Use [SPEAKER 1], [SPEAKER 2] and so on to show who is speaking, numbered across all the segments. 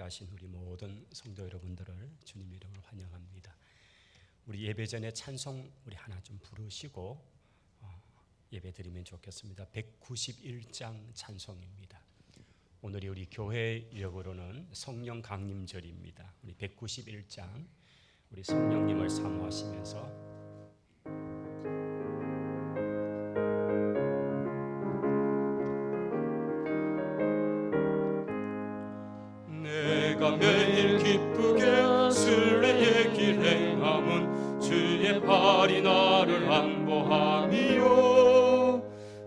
[SPEAKER 1] 함께하신 우리 모든 성도 여러분들을 주님 이름으로 환영합니다. 우리 예배 전에 찬송 우리 하나 좀 부르시고 예배 드리면 좋겠습니다. 191장 찬송입니다. 오늘이 우리 교회 역으로는 성령 강림절입니다. 우리 191장 우리 성령님을 사모하시면서
[SPEAKER 2] 내가 매일 기쁘게 순례의 길 행함은 주의 팔이 나를 안보함이요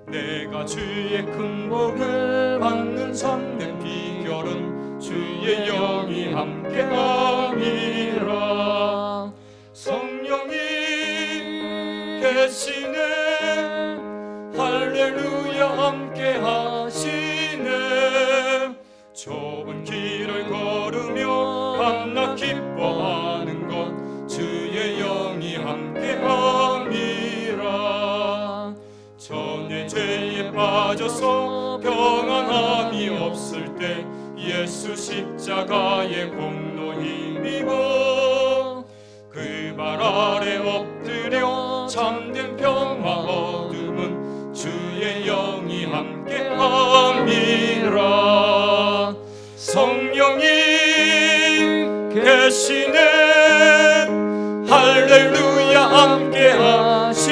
[SPEAKER 2] 내가 주의 큰 복을 받는 참된 비결은 주의 영이 함께함이라. 성령이 계시네 할렐루야 함께하시네. 좁은 길을 걸으며 밤낮 기뻐하는 것 주의 영이 함께함이라. 전에 죄에 빠져서 평안함이 없을 때 예수 십자가의 공로 힘입어 그 발 아래 엎드려 참된 평화 얻음은 주의 영이 함께함이라. 성령이 계시네 할렐루야 함께하시네.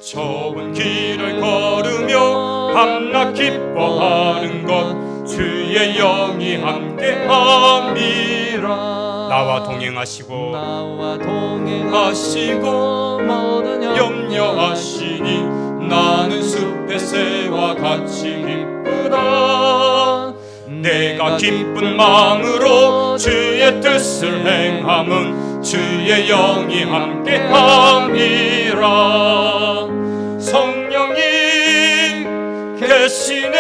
[SPEAKER 2] 좁은 길을 걸으며 밤낮 기뻐하는 것 주의 영이 함께함이라. 나와 동행하시고 모든 염려하시니 나는 숲의 새와 같이 기쁘다. 내가 기쁜 마음으로 주의 뜻을 행함은 주의 영이 함께함이라. 성령이 계시네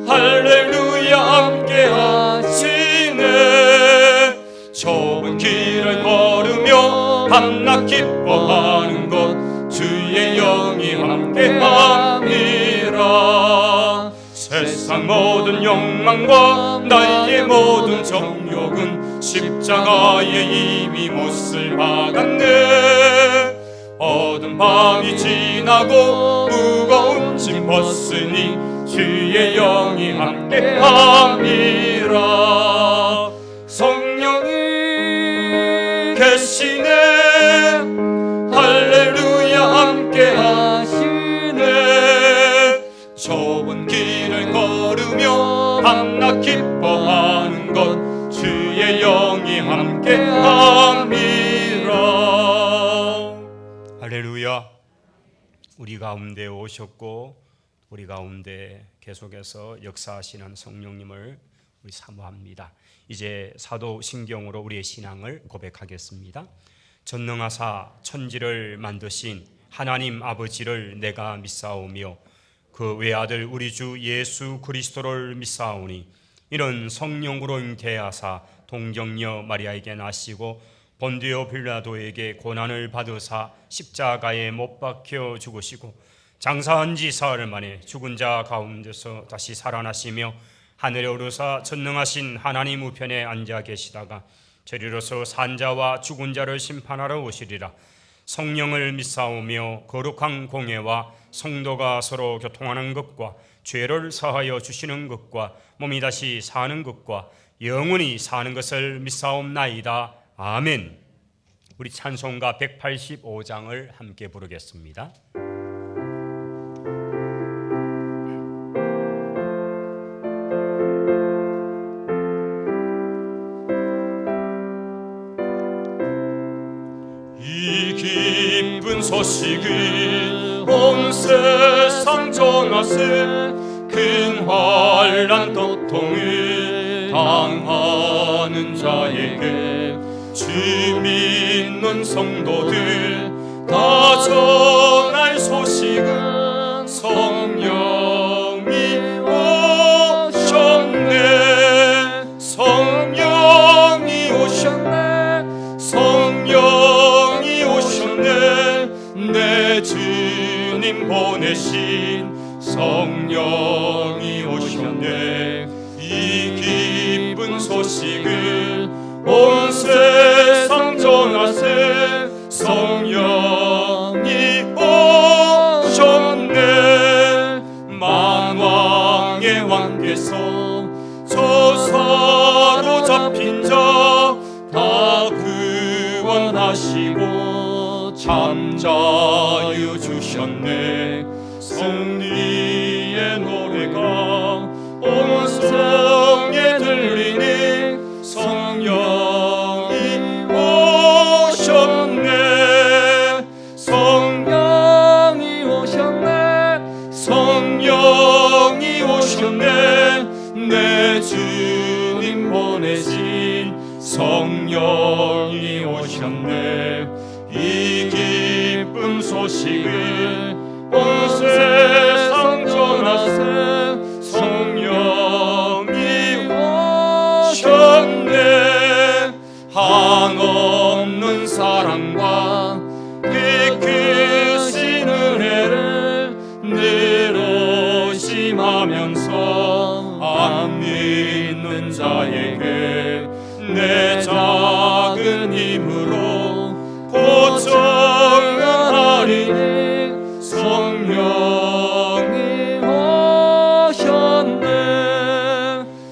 [SPEAKER 2] 할렐루야 함께하시네. 좁은 길을 걸으며 밤낮 기뻐하는 것 주의 영이 함께함이라. 세상 모든 욕망과 나의 모든 정욕은 십자가에 이미 못을 박았네. 어두운 밤이 지나고 무거운 짐 벗으니 주의 영이 함께함이라. 성령이 계시네 할렐루야 함께하시네. 좁은 길을 걸으며 밤낮 기뻐하는 것 주의 영이 함께함이라.
[SPEAKER 1] 할렐루야. 우리 가운데 오셨고 우리 가운데 계속해서 역사하시는 성령님을 우리 사모합니다. 이제 사도신경으로 우리의 신앙을 고백하겠습니다. 전능하사 천지를 만드신 하나님 아버지를 내가 믿사오며 그 외아들 우리 주 예수 그리스도를 믿사오니 이는 성령으로 잉태하사 동정녀 마리아에게 나시고 본디오 빌라도에게 고난을 받으사 십자가에 못 박혀 죽으시고 장사한 지 사흘 만에 죽은 자 가운데서 다시 살아나시며 하늘에 오르사 전능하신 하나님 우편에 앉아 계시다가 저리로서 산자와 죽은 자를 심판하러 오시리라. 성령을 믿사오며 거룩한 공예와 성도가 서로 교통하는 것과 죄를 사하여 주시는 것과 몸이 다시 사는 것과 영원히 사는 것을 믿사옵나이다. 아멘. 우리 찬송가 185장을 함께 부르겠습니다.
[SPEAKER 2] 이 기쁜 소식을 온 세상 전하세. 큰 환난 고통을 당하는 자에게 주 믿는 성도들 다 전할 소식은 성령이 오셨네. 성령이 오셨네. 성령이 오셨네. 내 주님 보내신 성령이 오셨네. 이 소식을 온 세상 전하세. 성령이 오셨네. 만왕의 왕께서 저 사로잡힌 자 다 구원하시고 잠자유 주셨네. 승리의 노래가 온 성에 들리니 성령이 오셨네. 성령이 오셨네. 성령이 오셨네. 내 주님 보내신 성령이 오셨네. 이 기쁜 소식을 온 세상 전하세. 성령이 오셨네. 한없는 사랑과 그 크신 은혜를 늘 의심하면서 안 믿는 자에게 내 작은 힘으로 고정하리니 성령이 오셨네.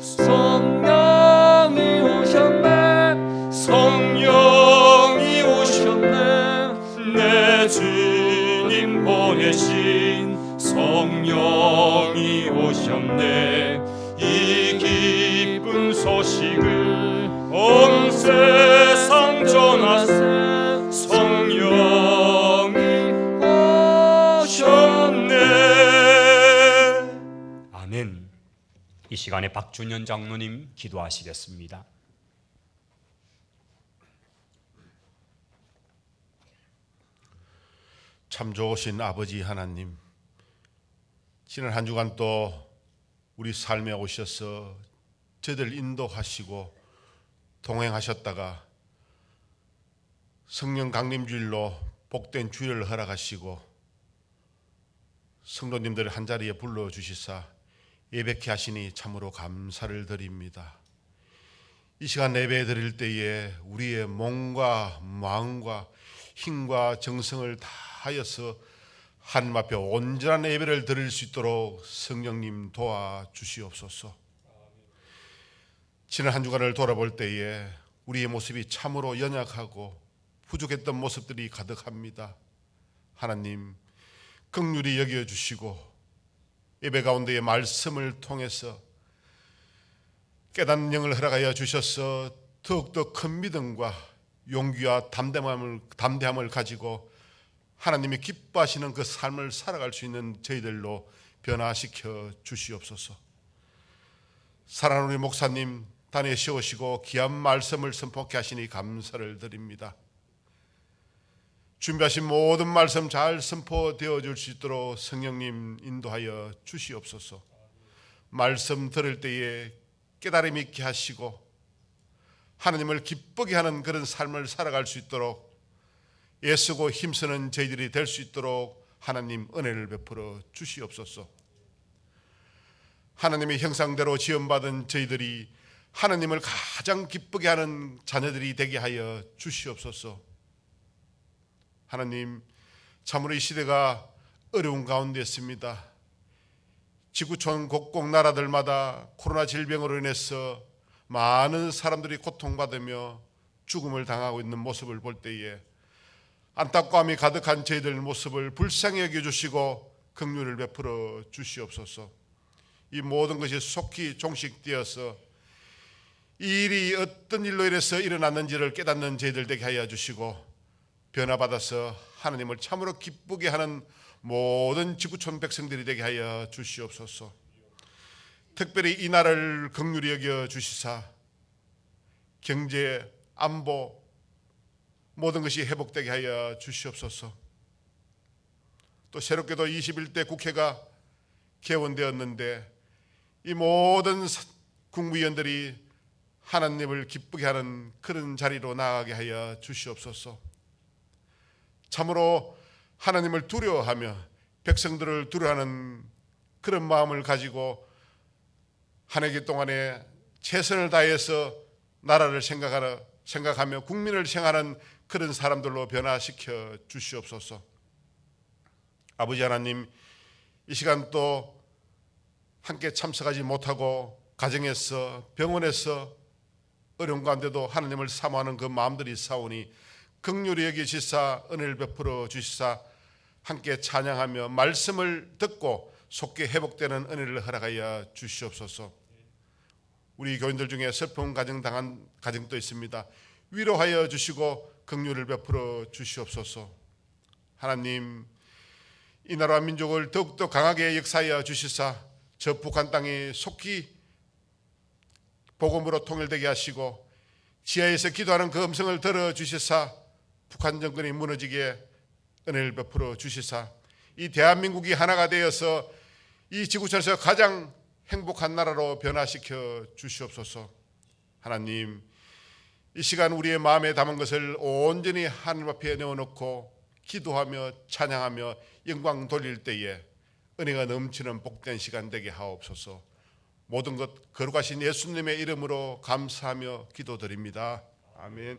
[SPEAKER 2] 성령이 오셨네. 성령이 오셨네. 내 주님 보내신 성령이 오셨네. 이 기쁜 소식을 온 세상 전하세. 성령이 오셨네.
[SPEAKER 1] 아멘. 이 시간에 박준현 장로님 기도하시겠습니다.
[SPEAKER 3] 참 좋으신 아버지 하나님, 지난 한 주간 또 우리 삶에 오셔서 저희들 인도하시고 동행하셨다가 성령 강림주일로 복된 주일을 허락하시고 성도님들을 한자리에 불러주시사 예배케 하시니 참으로 감사를 드립니다. 이 시간 예배 드릴 때에 우리의 몸과 마음과 힘과 정성을 다하여서 하나님 앞에 온전한 예배를 드릴 수 있도록 성령님 도와주시옵소서. 지난 한 주간을 돌아볼 때에 우리의 모습이 참으로 연약하고 부족했던 모습들이 가득합니다. 하나님 긍휼히 여겨주시고 예배 가운데의 말씀을 통해서 깨닫는 영을 허락하여 주셔서 더욱더 큰 믿음과 용기와 담대함을 가지고 하나님이 기뻐하시는 그 삶을 살아갈 수 있는 저희들로 변화시켜 주시옵소서. 사랑하는 우리 목사님 단에 세우시고 귀한 말씀을 선포케 하시니 감사를 드립니다. 준비하신 모든 말씀 잘 선포되어 줄 수 있도록 성령님 인도하여 주시옵소서. 말씀 들을 때에 깨달음 있게 하시고 하나님을 기쁘게 하는 그런 삶을 살아갈 수 있도록 애쓰고 힘쓰는 저희들이 될 수 있도록 하나님 은혜를 베풀어 주시옵소서. 하나님의 형상대로 지음받은 저희들이 하나님을 가장 기쁘게 하는 자녀들이 되게 하여 주시옵소서. 하나님 참으로 이 시대가 어려운 가운데 있습니다. 지구촌 곳곳 나라들마다 코로나 질병으로 인해서 많은 사람들이 고통받으며 죽음을 당하고 있는 모습을 볼 때에 안타까움이 가득한 저희들 모습을 불쌍히 여겨주시고 긍휼을 베풀어 주시옵소서. 이 모든 것이 속히 종식되어서 이 일이 어떤 일로 인해서 일어났는지를 깨닫는 저희들 되게 하여 주시고 변화받아서 하나님을 참으로 기쁘게 하는 모든 지구촌 백성들이 되게 하여 주시옵소서. 특별히 이 나라를 긍휼히 여겨 주시사 경제, 안보 모든 것이 회복되게 하여 주시옵소서. 또 새롭게도 21대 국회가 개원되었는데 이 모든 국무위원들이 하나님을 기쁘게 하는 그런 자리로 나아가게 하여 주시옵소서. 참으로 하나님을 두려워하며 백성들을 두려워하는 그런 마음을 가지고 한 해기 동안에 최선을 다해서 나라를 생각하며 국민을 생각하는 그런 사람들로 변화시켜 주시옵소서. 아버지 하나님, 이 시간 또 함께 참석하지 못하고 가정에서 병원에서 어려운 가운데도 하나님을 사모하는 그 마음들이 있사오니 긍휼히 여기시사 은혜를 베풀어 주시사 함께 찬양하며 말씀을 듣고 속히 회복되는 은혜를 허락하여 주시옵소서. 우리 교인들 중에 슬픔 가정 당한 가정도 있습니다. 위로하여 주시고 긍휼을 베풀어 주시옵소서. 하나님, 이 나라와 민족을 더욱더 강하게 역사하여 주시사 저 북한 땅이 속히 복음으로 통일되게 하시고 지하에서 기도하는 그 음성을 들어주시사 북한 정권이 무너지게 은혜를 베풀어 주시사 이 대한민국이 하나가 되어서 이 지구촌에서 가장 행복한 나라로 변화시켜 주시옵소서. 하나님, 이 시간 우리의 마음에 담은 것을 온전히 하나님 앞에 내어놓고 기도하며 찬양하며 영광 돌릴 때에 은혜가 넘치는 복된 시간 되게 하옵소서. 모든 것 거룩하신 예수님의 이름으로 감사하며 기도드립니다. 아멘.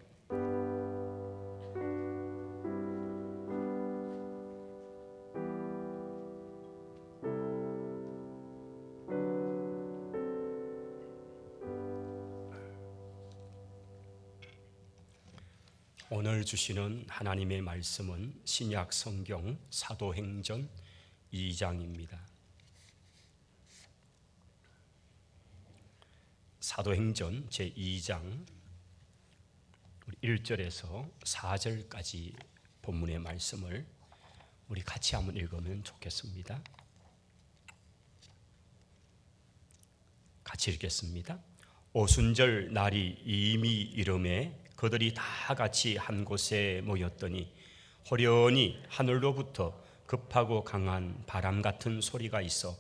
[SPEAKER 1] 오늘 주시는 하나님의 말씀은 신약 성경 사도행전 2장입니다. 사도행전 제2장 1절에서 4절까지 본문의 말씀을 우리 같이 한번 읽으면 좋겠습니다. 같이 읽겠습니다. 오순절 날이 이미 이름에 그들이 다 같이 한 곳에 모였더니 호련히 하늘로부터 급하고 강한 바람 같은 소리가 있어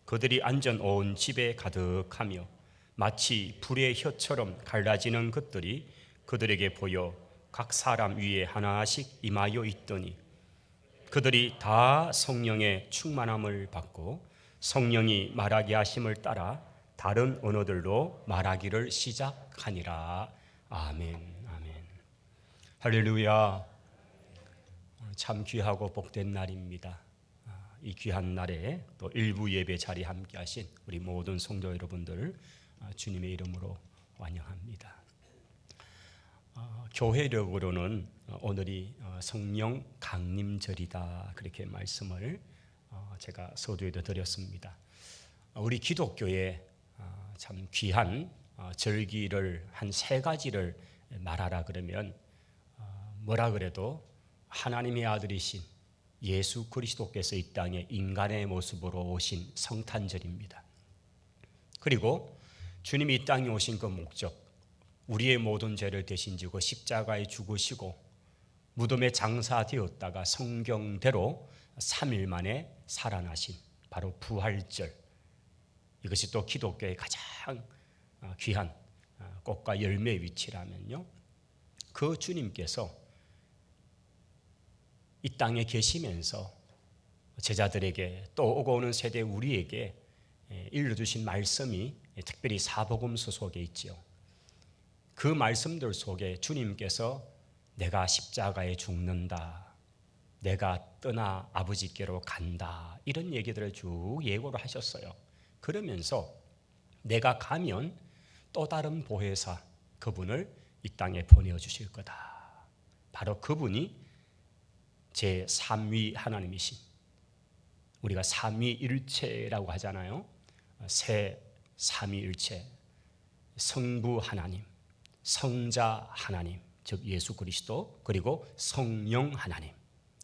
[SPEAKER 1] 그들이 앉은 온 집에 가득하며 마치 불의 혀처럼 갈라지는 것들이 그들에게 보여 각 사람 위에 하나씩 임하여 있더니 그들이 다 성령의 충만함을 받고 성령이 말하게 하심을 따라 다른 언어들로 말하기를 시작하니라. 아멘. 할렐루야. 참 귀하고 복된 날입니다. 이 귀한 날에 또 일부 예배 자리에 함께 하신 우리 모든 성도 여러분들 주님의 이름으로 환영합니다. 교회력으로는 오늘이 성령 강림절이다 그렇게 말씀을 제가 서두에도 드렸습니다. 우리 기독교에 참 귀한 절기를 한 3가지를 말하라 그러면 뭐라 그래도 하나님의 아들이신 예수 그리스도께서 이 땅에 인간의 모습으로 오신 성탄절입니다. 그리고 주님이 이 땅에 오신 그 목적, 우리의 모든 죄를 대신 지고 십자가에 죽으시고 무덤에 장사되었다가 성경대로 3일 만에 살아나신 바로 부활절, 이것이 또 기독교의 가장 귀한 꽃과 열매의 위치라면요, 그 주님께서 이 땅에 계시면서 제자들에게 또 오고 오는 세대 우리에게 일러주신 말씀이 특별히 사복음서 속에 있죠. 그 말씀들 속에 주님께서 내가 십자가에 죽는다, 내가 떠나 아버지께로 간다, 이런 얘기들을 쭉 예고를 하셨어요. 그러면서 내가 가면 또 다른 보혜사, 그분을 이 땅에 보내주실 거다. 바로 그분이 제3위 하나님이신, 우리가 삼위일체라고 하잖아요. 새 삼위일체, 성부 하나님, 성자 하나님, 즉 예수 그리스도, 그리고 성령 하나님,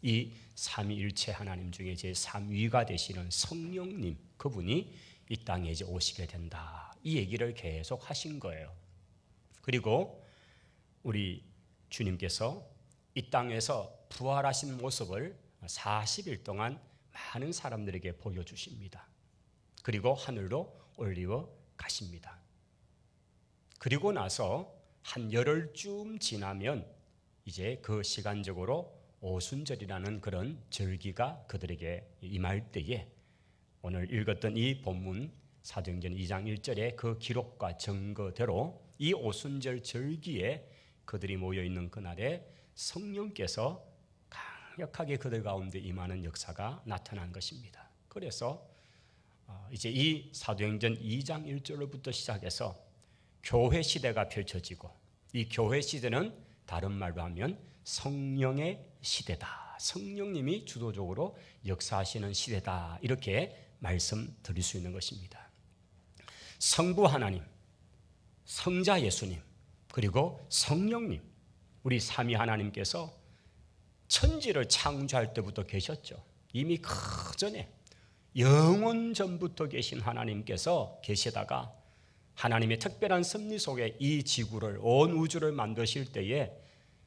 [SPEAKER 1] 이 삼위일체 하나님 중에 제3위가 되시는 성령님, 그분이 이 땅에 이제 오시게 된다, 이 얘기를 계속 하신 거예요. 그리고 우리 주님께서 이 땅에서 부활하신 모습을 40일 동안 많은 사람들에게 보여주십니다. 그리고 하늘로 올리워 가십니다. 그리고 나서 한 열흘쯤 지나면 이제 그 시간적으로 오순절이라는 그런 절기가 그들에게 임할 때에 오늘 읽었던 이 본문 사도행전 2장 1절의 그 기록과 증거대로 이 오순절 절기에 그들이 모여있는 그날에 성령께서 강력하게 그들 가운데 임하는 역사가 나타난 것입니다. 그래서 이제 이 사도행전 2장 1절로부터 시작해서 교회 시대가 펼쳐지고, 이 교회 시대는 다른 말로 하면 성령의 시대다, 성령님이 주도적으로 역사하시는 시대다, 이렇게 말씀드릴 수 있는 것입니다. 성부 하나님, 성자 예수님, 그리고 성령님, 우리 삼위 하나님께서 천지를 창조할 때부터 계셨죠. 이미 그전에 영원 전부터 계신 하나님께서 계시다가 하나님의 특별한 섭리 속에 이 지구를, 온 우주를 만드실 때에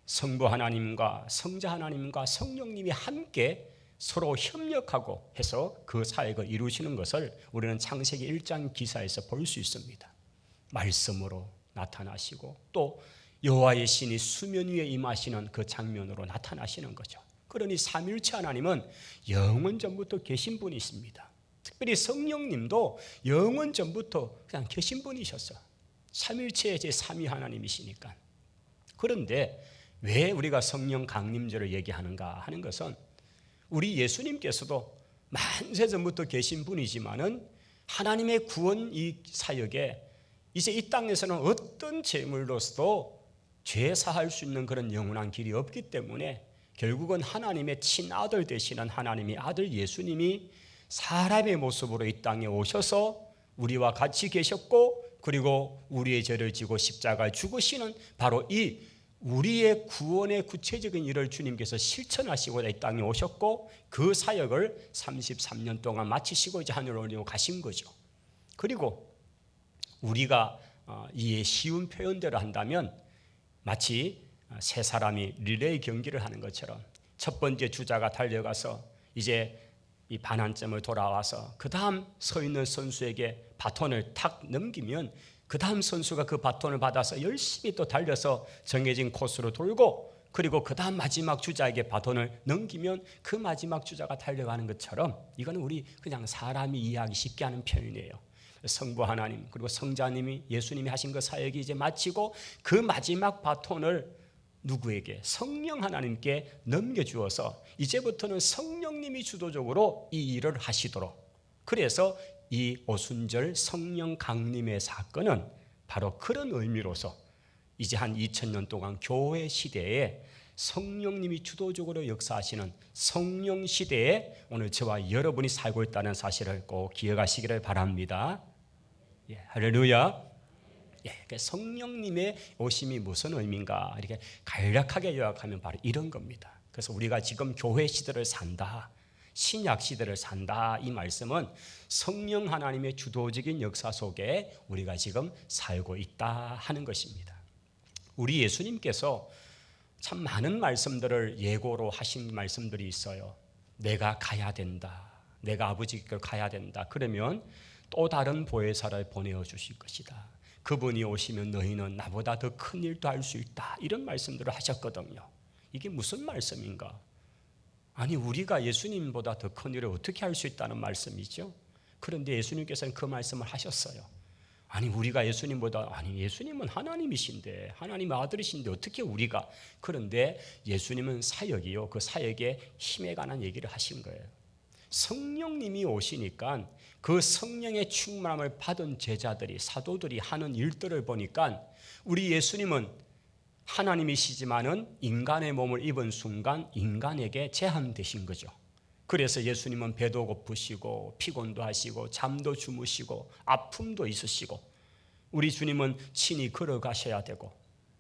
[SPEAKER 1] 성부 하나님과 성자 하나님과 성령님이 함께 서로 협력하고 해서 그 사역을 이루시는 것을 우리는 창세기 1장 기사에서 볼 수 있습니다. 말씀으로 나타나시고 또 여호와의 신이 수면 위에 임하시는 그 장면으로 나타나시는 거죠. 그러니 삼위일체 하나님은 영원 전부터 계신 분이십니다. 특별히 성령님도 영원 전부터 그냥 계신 분이셨어요. 삼위일체의 제3위 하나님이시니까. 그런데 왜 우리가 성령 강림절을 얘기하는가 하는 것은 우리 예수님께서도 만세 전부터 계신 분이지만은 하나님의 구원 이 사역에 이제 이 땅에서는 어떤 제물로서도 죄 사할 수 있는 그런 영원한 길이 없기 때문에 결국은 하나님의 친아들 되시는 하나님의 아들 예수님이 사람의 모습으로 이 땅에 오셔서 우리와 같이 계셨고, 그리고 우리의 죄를 지고 십자가에 죽으시는 바로 이 우리의 구원의 구체적인 일을 주님께서 실천하시고자 이 땅에 오셨고, 그 사역을 33년 동안 마치시고 이제 하늘로 올리고 가신 거죠. 그리고 우리가 이해 쉬운 표현대로 한다면 마치 세 사람이 릴레이 경기를 하는 것처럼 첫 번째 주자가 달려가서 이제 이 반환점을 돌아와서 그 다음 서 있는 선수에게 바톤을 탁 넘기면 그 다음 선수가 그 바톤을 받아서 열심히 또 달려서 정해진 코스로 돌고, 그리고 그 다음 마지막 주자에게 바톤을 넘기면 그 마지막 주자가 달려가는 것처럼, 이거는 우리 그냥 사람이 이해하기 쉽게 하는 표현이에요. 성부 하나님 그리고 성자님이 예수님이 하신 그 사역이 이제 마치고 그 마지막 바톤을 누구에게? 성령 하나님께 넘겨주어서 이제부터는 성령님이 주도적으로 이 일을 하시도록, 그래서 이 오순절 성령 강림의 사건은 바로 그런 의미로서 이제 한 2000년 동안 교회 시대에 성령님이 주도적으로 역사하시는 성령 시대에 오늘 저와 여러분이 살고 있다는 사실을 꼭 기억하시기를 바랍니다. 예, 할렐루야. 예, 성령님의 오심이 무슨 의미인가 이렇게 간략하게 요약하면 바로 이런 겁니다. 그래서 우리가 지금 교회 시대를 산다, 신약 시대를 산다, 이 말씀은 성령 하나님의 주도적인 역사 속에 우리가 지금 살고 있다 하는 것입니다. 우리 예수님께서 참 많은 말씀들을 예고로 하신 말씀들이 있어요. 내가 가야 된다, 내가 아버지께 가야 된다, 그러면 또 다른 보혜사를 보내어 주실 것이다, 그분이 오시면 너희는 나보다 더 큰 일도 할 수 있다, 이런 말씀들을 하셨거든요. 이게 무슨 말씀인가? 아니, 우리가 예수님보다 더 큰 일을 어떻게 할 수 있다는 말씀이죠. 그런데 예수님께서는 그 말씀을 하셨어요. 아니, 우리가 예수님보다, 아니 예수님은 하나님이신데, 하나님의 아들이신데 어떻게 우리가, 그런데 예수님은 사역이요, 그 사역의 힘에 관한 얘기를 하신 거예요. 성령님이 오시니까 그 성령의 충만함을 받은 제자들이, 사도들이 하는 일들을 보니까 우리 예수님은 하나님이시지만은 인간의 몸을 입은 순간 인간에게 제한되신 거죠. 그래서 예수님은 배도 고프시고 피곤도 하시고 잠도 주무시고 아픔도 있으시고, 우리 주님은 친히 걸어가셔야 되고,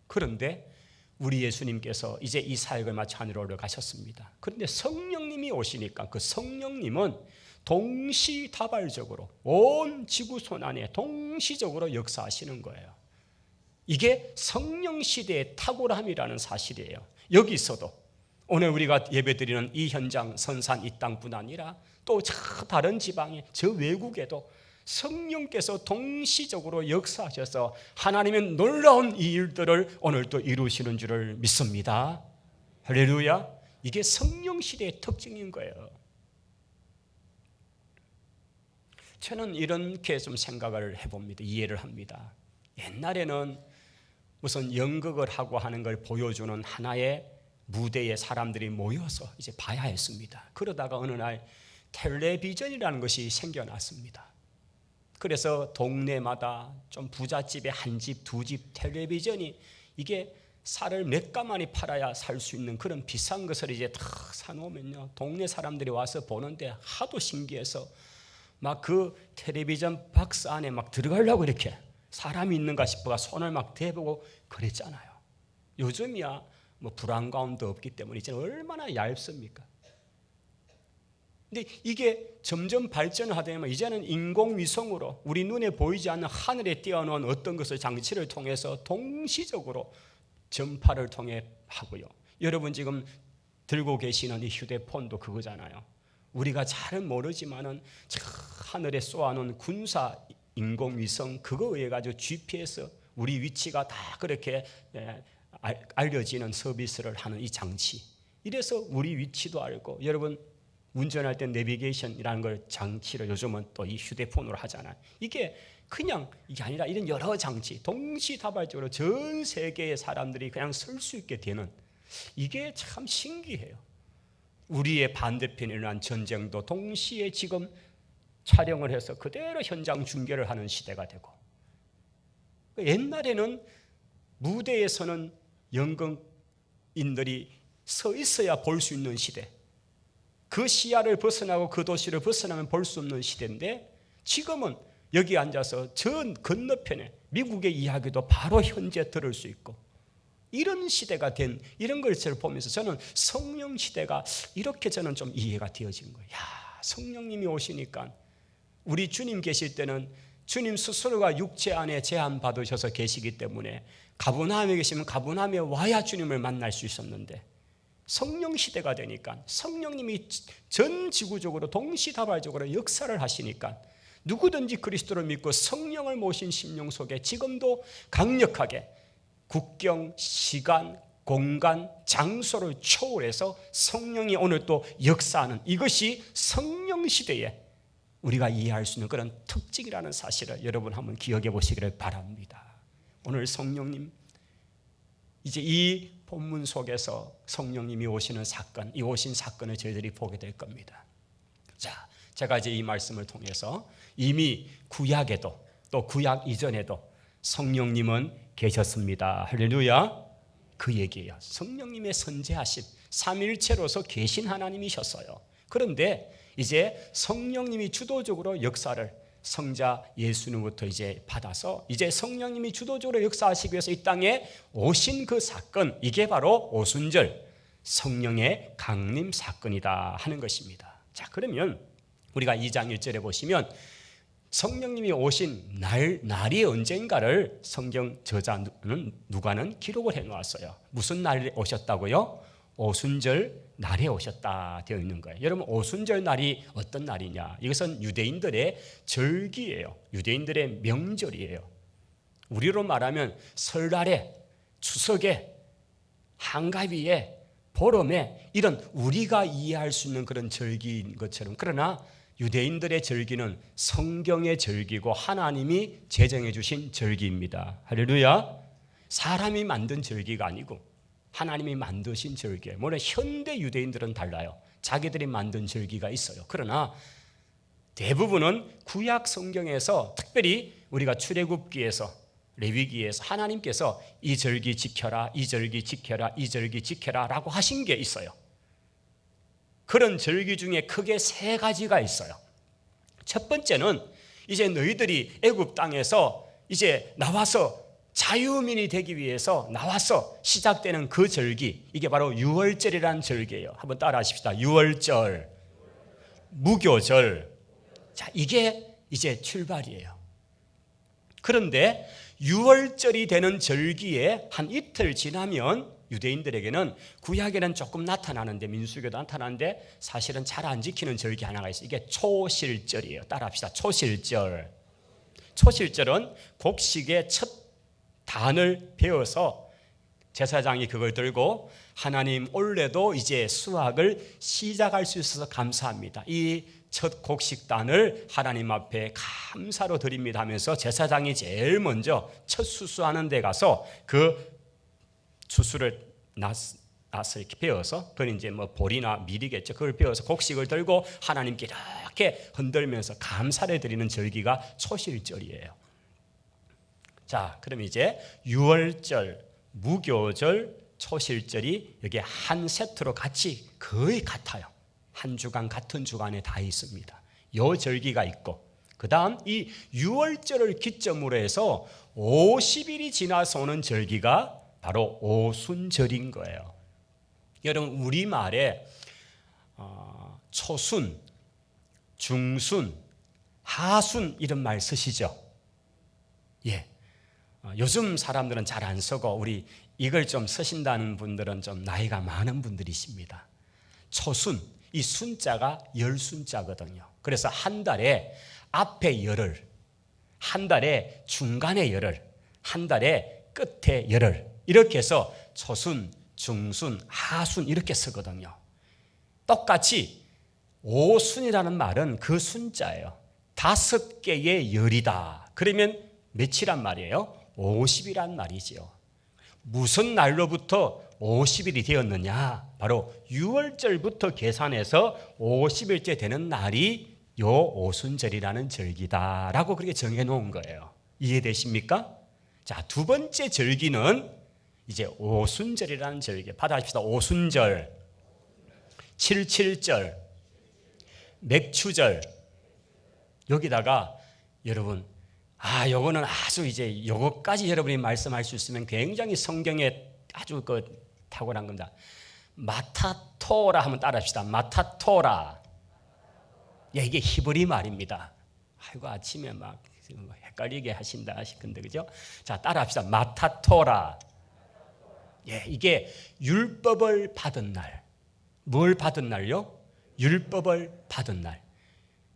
[SPEAKER 1] 그런데 우리 예수님께서 이제 이 사역을 마치 하늘로 올라가셨습니다. 그런데 성령님이 오시니까 그 성령님은 동시다발적으로 온 지구촌 안에 동시적으로 역사하시는 거예요. 이게 성령 시대의 탁월함이라는 사실이에요. 여기서도 오늘 우리가 예배드리는 이 현장, 선산 이 땅뿐 아니라 또 저 다른 지방에, 저 외국에도 성령께서 동시적으로 역사하셔서 하나님의 놀라운 이 일들을 오늘 또 이루시는 줄을 믿습니다. 할렐루야. 이게 성령 시대의 특징인 거예요. 저는 이렇게 좀 생각을 해봅니다. 이해를 합니다. 옛날에는 무슨 연극을 하고 하는 걸 보여주는 하나의 무대에 사람들이 모여서 이제 봐야 했습니다. 그러다가 어느 날 텔레비전이라는 것이 생겨났습니다. 그래서 동네마다 좀 부잣집에 한 집, 두 집 텔레비전이 이게 쌀을 몇 가마니 팔아야 살 수 있는 그런 비싼 것을 이제 다 사놓으면요, 동네 사람들이 와서 보는데 하도 신기해서 막 그 텔레비전 박스 안에 막 들어가려고 이렇게 사람이 있는가 싶어가 손을 막 대보고 그랬잖아요. 요즘이야 뭐 불안감도 없기 때문에 이제는 얼마나 얇습니까? 근데 이게 점점 발전하되면 이제는 인공위성으로 우리 눈에 보이지 않는 하늘에 띄워놓은 어떤 것을 장치를 통해서 동시적으로 전파를 통해 하고요. 여러분 지금 들고 계시는 이 휴대폰도 그거잖아요. 우리가 잘은 모르지만은 저 하늘에 쏘아놓은 군사 인공위성 그거에 의해 가지고 GPS 우리 위치가 다 그렇게 알려지는 서비스를 하는 이 장치. 이래서 우리 위치도 알고, 여러분 운전할 때 내비게이션이라는 걸 장치를 요즘은 또 이 휴대폰으로 하잖아요. 이게 그냥 이게 아니라 이런 여러 장치 동시다발적으로 전 세계의 사람들이 그냥 설 수 있게 되는, 이게 참 신기해요. 우리의 반대편에 일어난 전쟁도 동시에 지금 촬영을 해서 그대로 현장 중계를 하는 시대가 되고, 옛날에는 무대에서는 연극인들이 서 있어야 볼 수 있는 시대, 그 시야를 벗어나고 그 도시를 벗어나면 볼 수 없는 시대인데, 지금은 여기 앉아서 전 건너편에 미국의 이야기도 바로 현재 들을 수 있고, 이런 시대가 된 이런 것을 보면서 저는 성령 시대가 이렇게 저는 좀 이해가 되어진 거예요. 야, 성령님이 오시니까, 우리 주님 계실 때는 주님 스스로가 육체 안에 제한받으셔서 계시기 때문에 가버나움에 계시면 가버나움에 와야 주님을 만날 수 있었는데, 성령 시대가 되니까 성령님이 전 지구적으로 동시다발적으로 역사를 하시니까 누구든지 그리스도를 믿고 성령을 모신 심령 속에 지금도 강력하게 국경, 시간, 공간, 장소를 초월해서 성령이 오늘 또 역사하는, 이것이 성령 시대에 우리가 이해할 수 있는 그런 특징이라는 사실을 여러분 한번 기억해 보시기를 바랍니다. 오늘 성령님, 이제 이 본문 속에서 성령님이 오시는 사건, 이 오신 사건을 저희들이 보게 될 겁니다. 자, 제가 이제 이 말씀을 통해서 이미 구약에도 또 구약 이전에도 성령님은 계셨습니다. 할렐루야. 그 얘기예요. 성령님의 선재하심, 삼일체로서 계신 하나님이셨어요. 그런데 이제 성령님이 주도적으로 역사를 성자 예수님부터 이제 받아서 이제 성령님이 주도적으로 역사하시기 위해서 이 땅에 오신 그 사건, 이게 바로 오순절 성령의 강림 사건이다 하는 것입니다. 자, 그러면 우리가 2장 1절에 보시면 성령님이 오신 날이 언젠가를 성경 저자는 누가는 기록을 해놓았어요. 무슨 날에 오셨다고요? 오순절 날에 오셨다 되어 있는 거예요. 여러분, 오순절 날이 어떤 날이냐? 이것은 유대인들의 절기예요. 유대인들의 명절이에요. 우리로 말하면 설날에, 추석에, 한가위에, 보름에, 이런 우리가 이해할 수 있는 그런 절기인 것처럼, 그러나 유대인들의 절기는 성경의 절기고 하나님이 제정해 주신 절기입니다. 할렐루야. 사람이 만든 절기가 아니고 하나님이 만드신 절기예요. 물론 현대 유대인들은 달라요. 자기들이 만든 절기가 있어요. 그러나 대부분은 구약 성경에서, 특별히 우리가 출애굽기에서, 레위기에서 하나님께서 이 절기 지켜라, 이 절기 지켜라, 이 절기 지켜라 라고 하신 게 있어요. 그런 절기 중에 크게 3가지가 있어요. 첫 번째는 이제 너희들이 애굽 땅에서 이제 나와서 자유민이 되기 위해서 나와서 시작되는 그 절기, 이게 바로 유월절이라는 절기예요. 한번 따라 하십시다. 유월절, 무교절. 자, 이게 이제 출발이에요. 그런데 유월절이 되는 절기에 한 이틀 지나면 유대인들에게는 구약에는 조금 나타나는데, 민수기에도 나타나는데 사실은 잘 안 지키는 절기 하나가 있어요. 이게 초실절이에요. 따라합시다. 초실절. 초실절은 곡식의 첫 단을 베어서 제사장이 그걸 들고 하나님, 올해도 이제 수확을 시작할 수 있어서 감사합니다. 이 첫 곡식단을 하나님 앞에 감사로 드립니다 하면서 제사장이 제일 먼저 첫 수수하는 데 가서 그 수수를 낫을 이렇게 베어서, 그건 이제 뭐 보리나 밀이겠죠. 그걸 베어서 곡식을 들고 하나님께 이렇게 흔들면서 감사를 드리는 절기가 초실절이에요. 자, 그럼 이제 유월절, 무교절, 초실절이 여기 한 세트로 같이 거의 같아요. 한 주간 같은 주간에 다 있습니다. 요 절기가 있고, 그 다음 이 유월절을 기점으로 해서 50일이 지나서 오는 절기가 바로 오순절인 거예요. 여러분, 우리말에 초순, 중순, 하순 이런 말 쓰시죠? 예. 요즘 사람들은 잘 안 쓰고 우리 이걸 좀 쓰신다는 분들은 좀 나이가 많은 분들이십니다. 초순, 이 순자가 열순자거든요. 그래서 한 달에 앞에 열흘, 한 달에 중간에 열흘, 한 달에 끝에 열흘, 이렇게 해서 초순, 중순, 하순 이렇게 쓰거든요. 똑같이 오순이라는 말은 그 순자예요. 5개의 열이다. 그러면 며칠란 말이에요? 50이란 말이지요. 무슨 날로부터 50일이 되었느냐? 바로 6월절부터 계산해서 50일째 되는 날이 요 오순절이라는 절기다라고 그렇게 정해놓은 거예요. 이해되십니까? 자, 두 번째 절기는 이제 오순절이라는 절기. 받아십시다. 오순절, 77절, 맥추절. 여기다가 여러분, 요거는 아주 이제 요거까지 여러분이 말씀할 수 있으면 굉장히 성경에 아주 탁월한 겁니다. 마타토라 하면 따라합시다. 마타토라. 예, 이게 히브리 말입니다. 아이고, 아침에 막 헷갈리게 하신다 싶은데, 그죠? 자, 따라합시다. 마타토라. 예, 이게 율법을 받은 날. 뭘 받은 날요? 율법을 받은 날.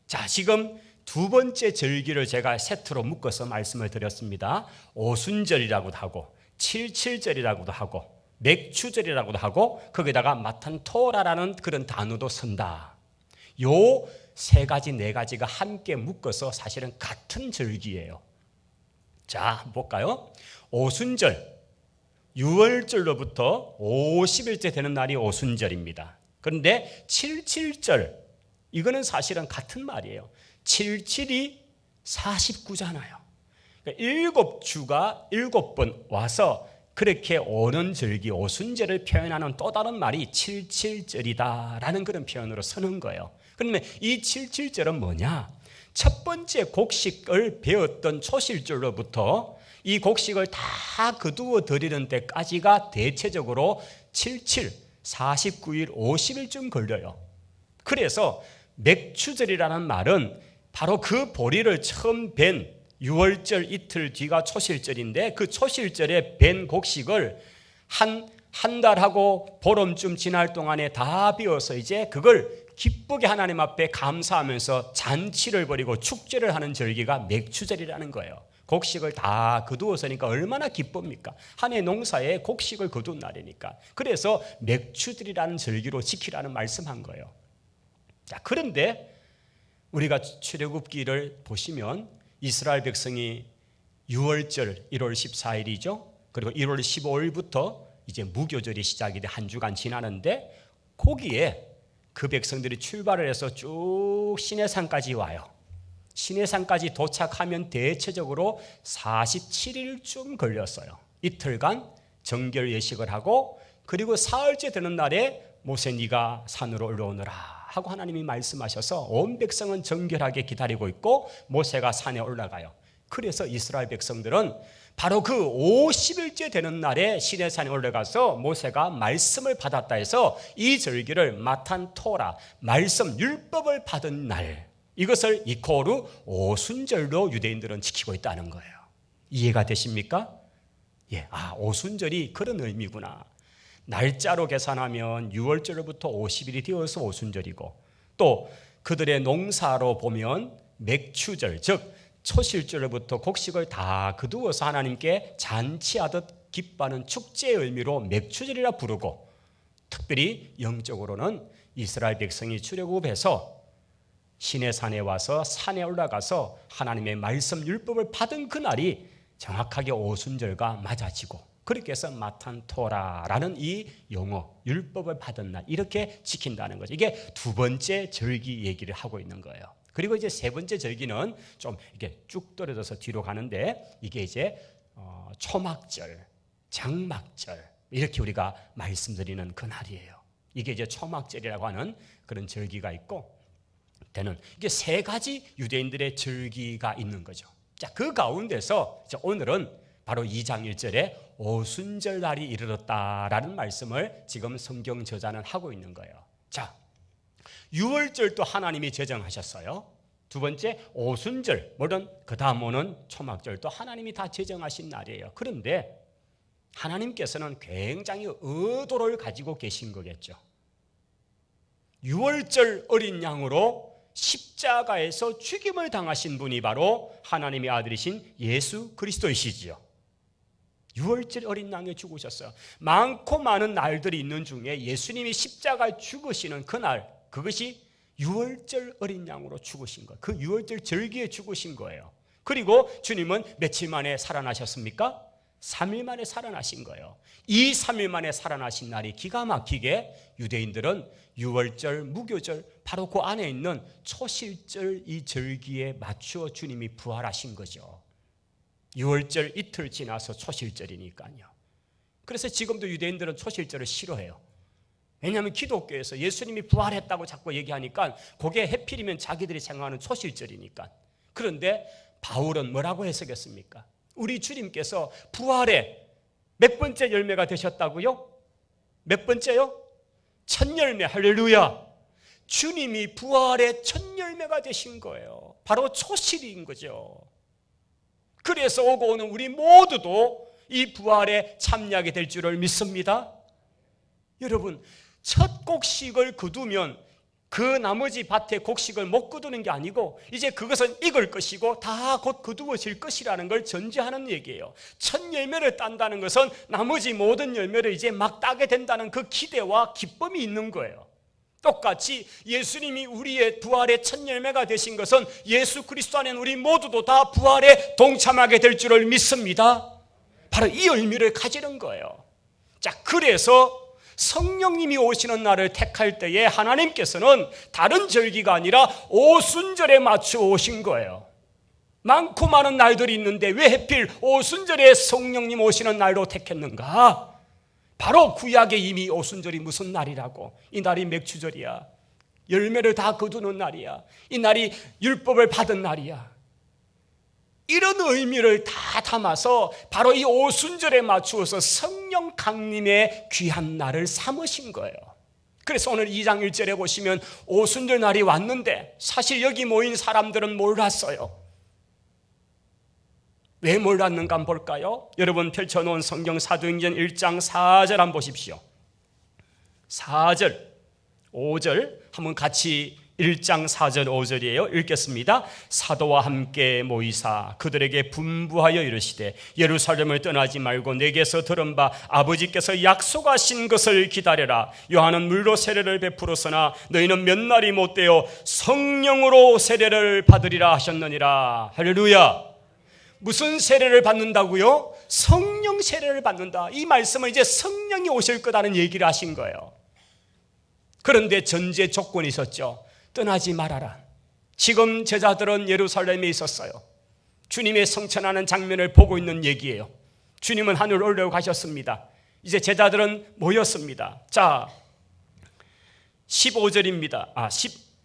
[SPEAKER 1] 자, 지금 두 번째 절기를 제가 세트로 묶어서 말씀을 드렸습니다. 오순절이라고도 하고, 77절이라고도 하고, 맥추절이라고도 하고, 거기다가 마탄토라라는 그런 단어도 쓴다. 요 세 가지, 네 가지가 함께 묶어서 사실은 같은 절기예요. 자, 한번 볼까요? 오순절, 6월절로부터 50일째 되는 날이 오순절입니다. 그런데 77절, 이거는 사실은 같은 말이에요. 77이 49잖아요. 그러니까 7주가 7번 와서 그렇게 오는 절기, 오순절을 표현하는 또 다른 말이 77절이다라는 그런 표현으로 쓰는 거예요. 그러면 이 77절은 뭐냐? 첫 번째 곡식을 베었던 초실절로부터 이 곡식을 다 거두어 드리는 때까지가 대체적으로 77, 49일, 50일쯤 걸려요. 그래서 맥추절이라는 말은 바로 그 보리를 처음 벤 6월절 이틀 뒤가 초실절인데, 그 초실절에 벤 곡식을 한 달하고 보름쯤 지날 동안에 다 비워서 이제 그걸 기쁘게 하나님 앞에 감사하면서 잔치를 벌이고 축제를 하는 절기가 맥추절이라는 거예요. 곡식을 다 거두었으니까 얼마나 기쁩니까? 한 해 농사에 곡식을 거둔 날이니까. 그래서 맥추절이라는 절기로 지키라는 말씀한 거예요. 자, 그런데 우리가 출애굽기를 보시면 이스라엘 백성이 6월절 1월 14일이죠. 그리고 1월 15일부터 이제 무교절이 시작이 돼 한 주간 지나는데, 거기에 그 백성들이 출발을 해서 쭉 시내산까지 와요. 시내산까지 도착하면 대체적으로 47일쯤 걸렸어요. 이틀간 정결 예식을 하고, 그리고 사흘째 되는 날에 모세 네가 산으로 올라오너라 하고 하나님이 말씀하셔서 온 백성은 정결하게 기다리고 있고 모세가 산에 올라가요. 그래서 이스라엘 백성들은 바로 그 50일째 되는 날에 시내산에 올라가서 모세가 말씀을 받았다 해서 이 절기를 마탄토라, 말씀, 율법을 받은 날, 이것을 이코르 오순절로 유대인들은 지키고 있다는 거예요. 이해가 되십니까? 예, 오순절이 그런 의미구나. 날짜로 계산하면 6월절로부터 50일이 되어서 오순절이고, 또 그들의 농사로 보면 맥추절, 즉 초실절로부터 곡식을 다 거두어서 하나님께 잔치하듯 기뻐하는 축제의 의미로 맥추절이라 부르고, 특별히 영적으로는 이스라엘 백성이 출애굽해서 시내산에 와서 산에 올라가서 하나님의 말씀 율법을 받은 그날이 정확하게 오순절과 맞아지고, 그렇게 해서 마탄토라라는 이 용어, 율법을 받은 날, 이렇게 지킨다는 거죠. 이게 두 번째 절기 얘기를 하고 있는 거예요. 그리고 이제 세 번째 절기는 좀 이렇게 쭉 떨어져서 뒤로 가는데, 이게 이제 초막절, 장막절, 이렇게 우리가 말씀드리는 그날이에요. 이게 이제 초막절이라고 하는 그런 절기가 있고, 때는 이게 세 가지 유대인들의 절기가 있는 거죠. 자, 그 가운데서 오늘은 바로 2장 1절에 오순절 날이 이르렀다라는 말씀을 지금 성경 저자는 하고 있는 거예요. 자, 유월절도 하나님이 제정하셨어요. 두 번째 오순절, 물론 그 다음 오는 초막절도 하나님이 다 제정하신 날이에요. 그런데 하나님께서는 굉장히 의도를 가지고 계신 거겠죠. 유월절 어린 양으로 십자가에서 죽임을 당하신 분이 바로 하나님의 아들이신 예수 그리스도이시지요. 유월절 어린 양에 죽으셨어요. 많고 많은 날들이 있는 중에 예수님이 십자가에 죽으시는 그날, 그것이 유월절 어린 양으로 죽으신 거예요. 그 유월절 절기에 죽으신 거예요. 그리고 주님은 며칠 만에 살아나셨습니까? 3일 만에 살아나신 거예요. 이 3일 만에 살아나신 날이 기가 막히게 유대인들은 유월절, 무교절, 바로 그 안에 있는 초실절 이 절기에 맞추어 주님이 부활하신 거죠. 유월절 이틀 지나서 초실절이니까요. 그래서 지금도 유대인들은 초실절을 싫어해요. 왜냐하면 기독교에서 예수님이 부활했다고 자꾸 얘기하니까 그게 해필이면 자기들이 생각하는 초실절이니까. 그런데 바울은 뭐라고 해석했습니까? 우리 주님께서 부활의 몇 번째 열매가 되셨다고요? 몇 번째요? 첫 열매. 할렐루야. 주님이 부활의 첫 열매가 되신 거예요. 바로 초실인 거죠. 그래서 오고 오는 우리 모두도 이 부활에 참여하게 될 줄을 믿습니다. 여러분, 첫 곡식을 거두면 그 나머지 밭에 곡식을 못 거두는 게 아니고 이제 그것은 익을 것이고 다 곧 거두어질 것이라는 걸 전제하는 얘기예요. 첫 열매를 딴다는 것은 나머지 모든 열매를 이제 막 따게 된다는 그 기대와 기쁨이 있는 거예요. 똑같이 예수님이 우리의 부활의 첫 열매가 되신 것은 예수 그리스도 안에 우리 모두도 다 부활에 동참하게 될 줄을 믿습니다. 바로 이 의미를 가지는 거예요. 자, 그래서 성령님이 오시는 날을 택할 때에 하나님께서는 다른 절기가 아니라 오순절에 맞춰 오신 거예요. 많고 많은 날들이 있는데 왜 하필 오순절에 성령님 오시는 날로 택했는가? 바로 구약에 이미 오순절이 무슨 날이라고, 이 날이 맥추절이야, 열매를 다 거두는 날이야, 이 날이 율법을 받은 날이야, 이런 의미를 다 담아서 바로 이 오순절에 맞추어서 성령 강림의 귀한 날을 삼으신 거예요. 그래서 오늘 2장 1절에 보시면 오순절 날이 왔는데 사실 여기 모인 사람들은 몰랐어요. 왜 몰랐는가 한번 볼까요? 여러분 펼쳐놓은 성경 사도행전 1장 4절 한번 보십시오. 4절, 5절 한번 같이 1장 4절 5절이에요. 읽겠습니다. 사도와 함께 모이사 그들에게 분부하여 이르시되 예루살렘을 떠나지 말고 내게서 들은 바 아버지께서 약속하신 것을 기다려라. 요한은 물로 세례를 베풀었으나 너희는 몇 날이 못되어 성령으로 세례를 받으리라 하셨느니라. 할렐루야. 무슨 세례를 받는다고요? 성령 세례를 받는다. 이 말씀은 이제 성령이 오실 거다는 얘기를 하신 거예요. 그런데 전제 조건이 있었죠. 떠나지 말아라. 지금 제자들은 예루살렘에 있었어요. 주님의 성천하는 장면을 보고 있는 얘기예요. 주님은 하늘 올라가셨습니다. 이제 제자들은 모였습니다. 자, 15절입니다.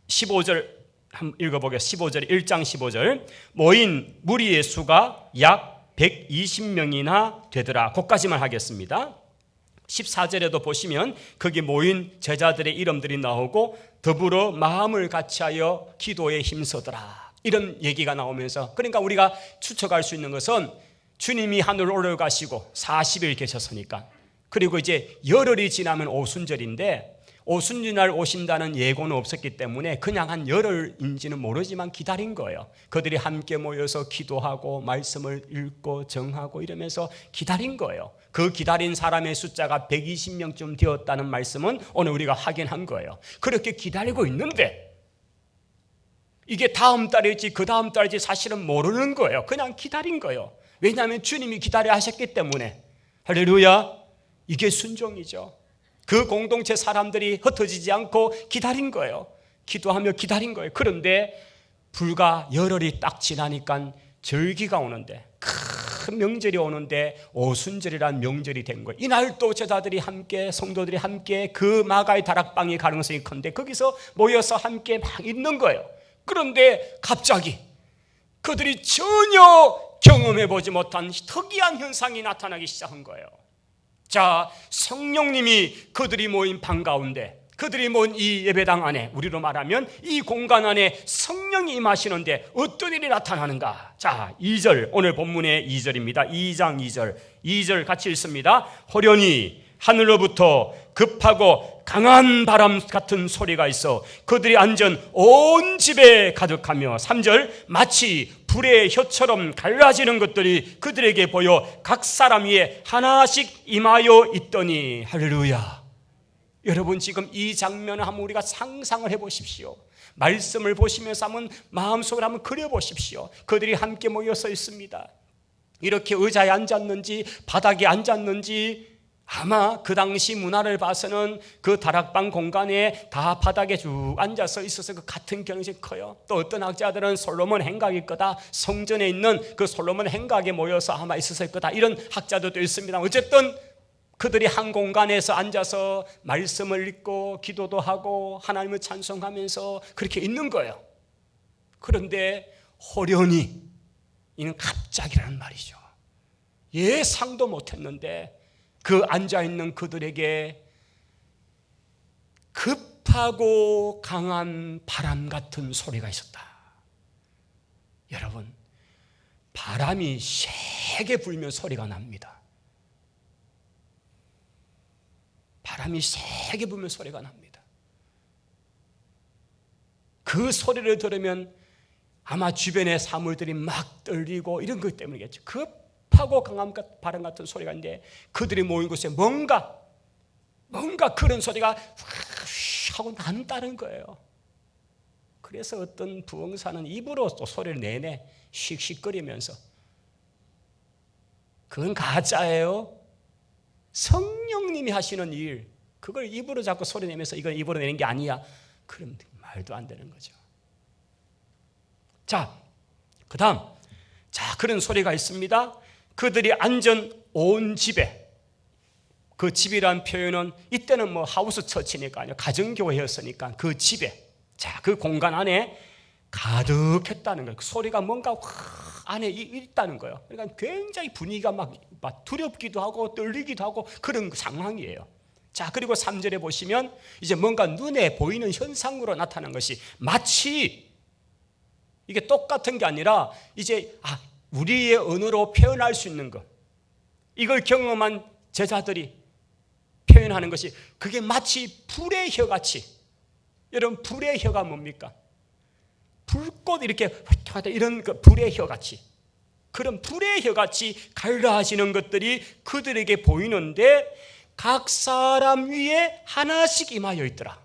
[SPEAKER 1] 15절 한번 읽어보겠습니다. 15절, 1장 15절. 모인 무리의 수가 약 120명이나 되더라. 거기까지만 하겠습니다. 14절에도 보시면 거기 모인 제자들의 이름들이 나오고 더불어 마음을 같이하여 기도에 힘쓰더라. 이런 얘기가 나오면서, 그러니까 우리가 추측할 수 있는 것은 주님이 하늘 올라가시고 40일 계셨으니까, 그리고 이제 열흘이 지나면 오순절인데 오순절날 오신다는 예고는 없었기 때문에 그냥 한 열흘인지는 모르지만 기다린 거예요. 그들이 함께 모여서 기도하고 말씀을 읽고 정하고 이러면서 기다린 거예요. 그 기다린 사람의 숫자가 120명쯤 되었다는 말씀은 오늘 우리가 확인한 거예요. 그렇게 기다리고 있는데 이게 다음 달일지 그 다음 달일지 사실은 모르는 거예요. 그냥 기다린 거예요. 왜냐하면 주님이 기다려 하셨기 때문에. 할렐루야. 이게 순종이죠. 그 공동체 사람들이 흩어지지 않고 기다린 거예요. 기도하며 기다린 거예요. 그런데 불과 열흘이 딱 지나니까 절기가 오는데, 큰 명절이 오는데 오순절이란 명절이 된 거예요. 이날 또 제자들이 함께, 성도들이 함께 그 마가의 다락방이 가능성이 큰데 거기서 모여서 함께 막 있는 거예요. 그런데 갑자기 그들이 전혀 경험해보지 못한 특이한 현상이 나타나기 시작한 거예요. 자, 성령님이 그들이 모인 방 가운데, 그들이 모인 이 예배당 안에, 우리로 말하면 이 공간 안에 성령이 임하시는데 어떤 일이 나타나는가? 자, 2절, 오늘 본문의 2절입니다. 2장 2절, 2절 같이 읽습니다. 호련히 하늘로부터 급하고 강한 바람 같은 소리가 있어 그들이 앉은 온 집에 가득하며, 3절, 마치 불의 혀처럼 갈라지는 것들이 그들에게 보여 각 사람 위에 하나씩 임하여 있더니. 할렐루야. 여러분, 지금 이 장면을 한번 우리가 상상을 해보십시오. 말씀을 보시면서 한번 마음속으로 한번 그려보십시오. 그들이 함께 모여서 있습니다. 이렇게 의자에 앉았는지 바닥에 앉았는지, 아마 그 당시 문화를 봐서는 그 다락방 공간에 다 바닥에 쭉 앉아서 있어서 그 같은 경험이 커요. 또 어떤 학자들은 솔로몬 행각일 거다, 성전에 있는 그 솔로몬 행각에 모여서 아마 있었을 거다, 이런 학자들도 있습니다. 어쨌든 그들이 한 공간에서 앉아서 말씀을 읽고 기도도 하고 하나님을 찬송하면서 그렇게 있는 거예요. 그런데 호련히, 이는 갑자기라는 말이죠. 예상도 못했는데 그 앉아있는 그들에게 급하고 강한 바람 같은 소리가 있었다. 여러분, 바람이 세게 불면 소리가 납니다. 바람이 세게 불면 소리가 납니다. 그 소리를 들으면 아마 주변의 사물들이 막 떨리고 이런 것 때문이겠죠. 급하고 강한 바람 같은 소리가 있는데 그들이 모인 곳에 뭔가 그런 소리가 하고 난다는 거예요. 그래서 어떤 부흥사는 입으로 또 소리를 내내 씩씩거리면서, 그건 가짜예요. 성령님이 하시는 일, 그걸 입으로 자꾸 소리 내면서 이건 입으로 내는 게 아니야, 그럼 말도 안 되는 거죠. 자, 그 다음, 자, 그런 소리가 있습니다. 그들이 앉은 온 집에, 그 집이란 표현은 이때는 뭐 하우스 처치니까 아니요, 가정교회였으니까 그 집에, 자, 그 공간 안에 가득했다는 거예요. 그 소리가 뭔가 안에 있다는 거예요. 그러니까 굉장히 분위기가 막 두렵기도 하고 떨리기도 하고 그런 상황이에요. 자, 그리고 3절에 보시면 이제 뭔가 눈에 보이는 현상으로 나타난 것이, 마치 이게 똑같은 게 아니라 이제 우리의 언어로 표현할 수 있는 것, 이걸 경험한 제자들이 표현하는 것이, 그게 마치 불의 혀같이. 여러분, 불의 혀가 뭡니까? 불꽃 이렇게 이런 그 불의 혀같이, 그런 불의 혀같이 갈라지는 것들이 그들에게 보이는데 각 사람 위에 하나씩 임하여 있더라.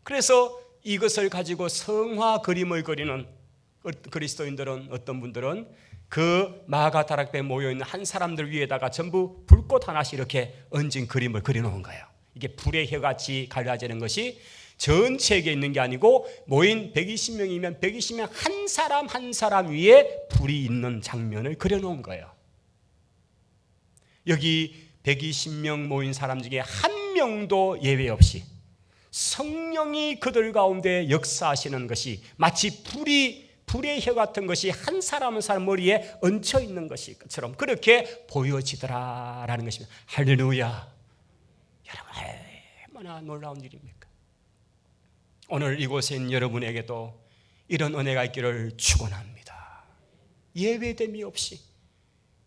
[SPEAKER 1] 그래서 이것을 가지고 성화 그림을 그리는 그리스도인들은, 어떤 분들은 그 마가 다락방에 모여있는 한 사람들 위에다가 전부 불꽃 하나씩 이렇게 얹은 그림을 그려놓은 거예요. 이게 불의 혀같이 갈라지는 것이 전체에게 있는 게 아니고 모인 120명이면 120명 한 사람 한 사람 위에 불이 있는 장면을 그려놓은 거예요. 여기 120명 모인 사람 중에 한 명도 예외 없이 성령이 그들 가운데 역사하시는 것이, 마치 불의 혀 같은 것이 한 사람 한 사람 머리에 얹혀 있는 것처럼 그렇게 보여지더라라는 것입니다. 할렐루야. 여러분, 얼마나 놀라운 일입니까? 오늘 이곳에 있는 여러분에게도 이런 은혜가 있기를 축원합니다. 예외됨이 없이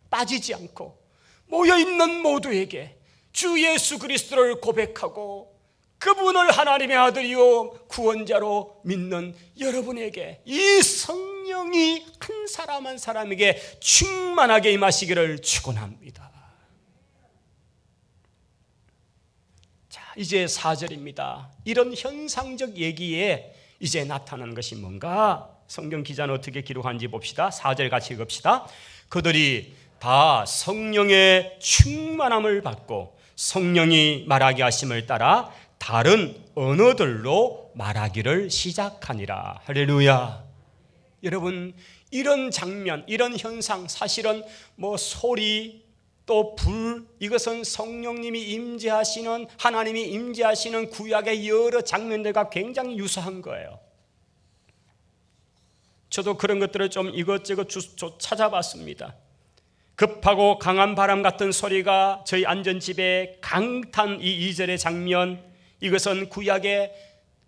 [SPEAKER 1] 빠지지 않고 모여있는 모두에게 주 예수 그리스도를 고백하고 그분을 하나님의 아들이요 구원자로 믿는 여러분에게 이 성령이 한 사람 한 사람에게 충만하게 임하시기를 축원합니다. 자, 이제 4절입니다. 이런 현상적 얘기에 이제 나타나는 것이 뭔가? 성경 기자는 어떻게 기록하는지 봅시다. 4절 같이 읽읍시다. 그들이 다 성령의 충만함을 받고 성령이 말하게 하심을 따라 다른 언어들로 말하기를 시작하니라. 할렐루야. 여러분, 이런 장면, 이런 현상, 사실은 소리, 또 불, 이것은 성령님이 임재하시는, 하나님이 임재하시는 구약의 여러 장면들과 굉장히 유사한 거예요. 저도 그런 것들을 좀 이것저것 찾아봤습니다. 급하고 강한 바람 같은 소리가 저희 안전집에 강탄 이 2절의 장면, 이것은 구약의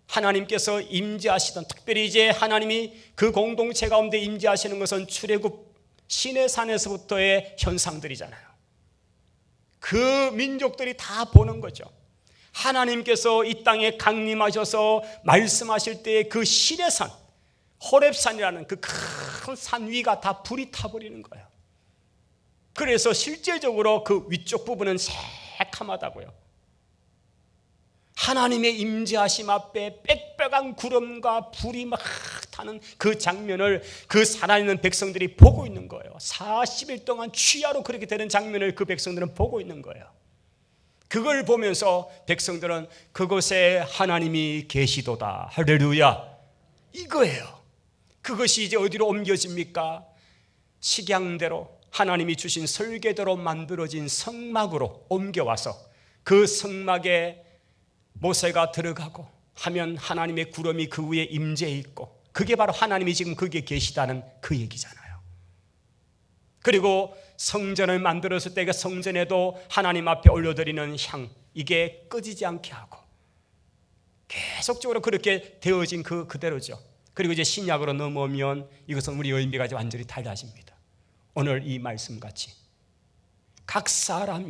[SPEAKER 1] 하나님께서 임재하시던, 특별히 이제 하나님이 그 공동체 가운데 임재하시는 것은 출애굽 시내산에서부터의 현상들이잖아요. 그 민족들이 다 보는 거죠. 하나님께서 이 땅에 강림하셔서 말씀하실 때 그 시내산, 호렙산이라는 그 큰 산 위가 다 불이 타버리는 거예요. 그래서 실제적으로 그 위쪽 부분은 새카마다고요. 하나님의 임재하심 앞에 빽빽한 구름과 불이 막 타는 그 장면을 그 살아있는 백성들이 보고 있는 거예요. 40일 동안 취하로 그렇게 되는 장면을 그 백성들은 보고 있는 거예요. 그걸 보면서 백성들은 그곳에 하나님이 계시도다. 할렐루야. 이거예요. 그것이 이제 어디로 옮겨집니까? 식양대로, 하나님이 주신 설계대로 만들어진 성막으로 옮겨와서 그 성막에 모세가 들어가고 하면 하나님의 구름이 그 위에 임재해 있고, 그게 바로 하나님이 지금 거기에 계시다는 그 얘기잖아요. 그리고 성전을 만들었을 때 그 성전에도 하나님 앞에 올려드리는 향, 이게 꺼지지 않게 하고 계속적으로 그렇게 되어진 그대로죠. 그리고 이제 신약으로 넘어오면 이것은 우리 의미가 이제 완전히 달라집니다. 오늘 이 말씀같이 각 사람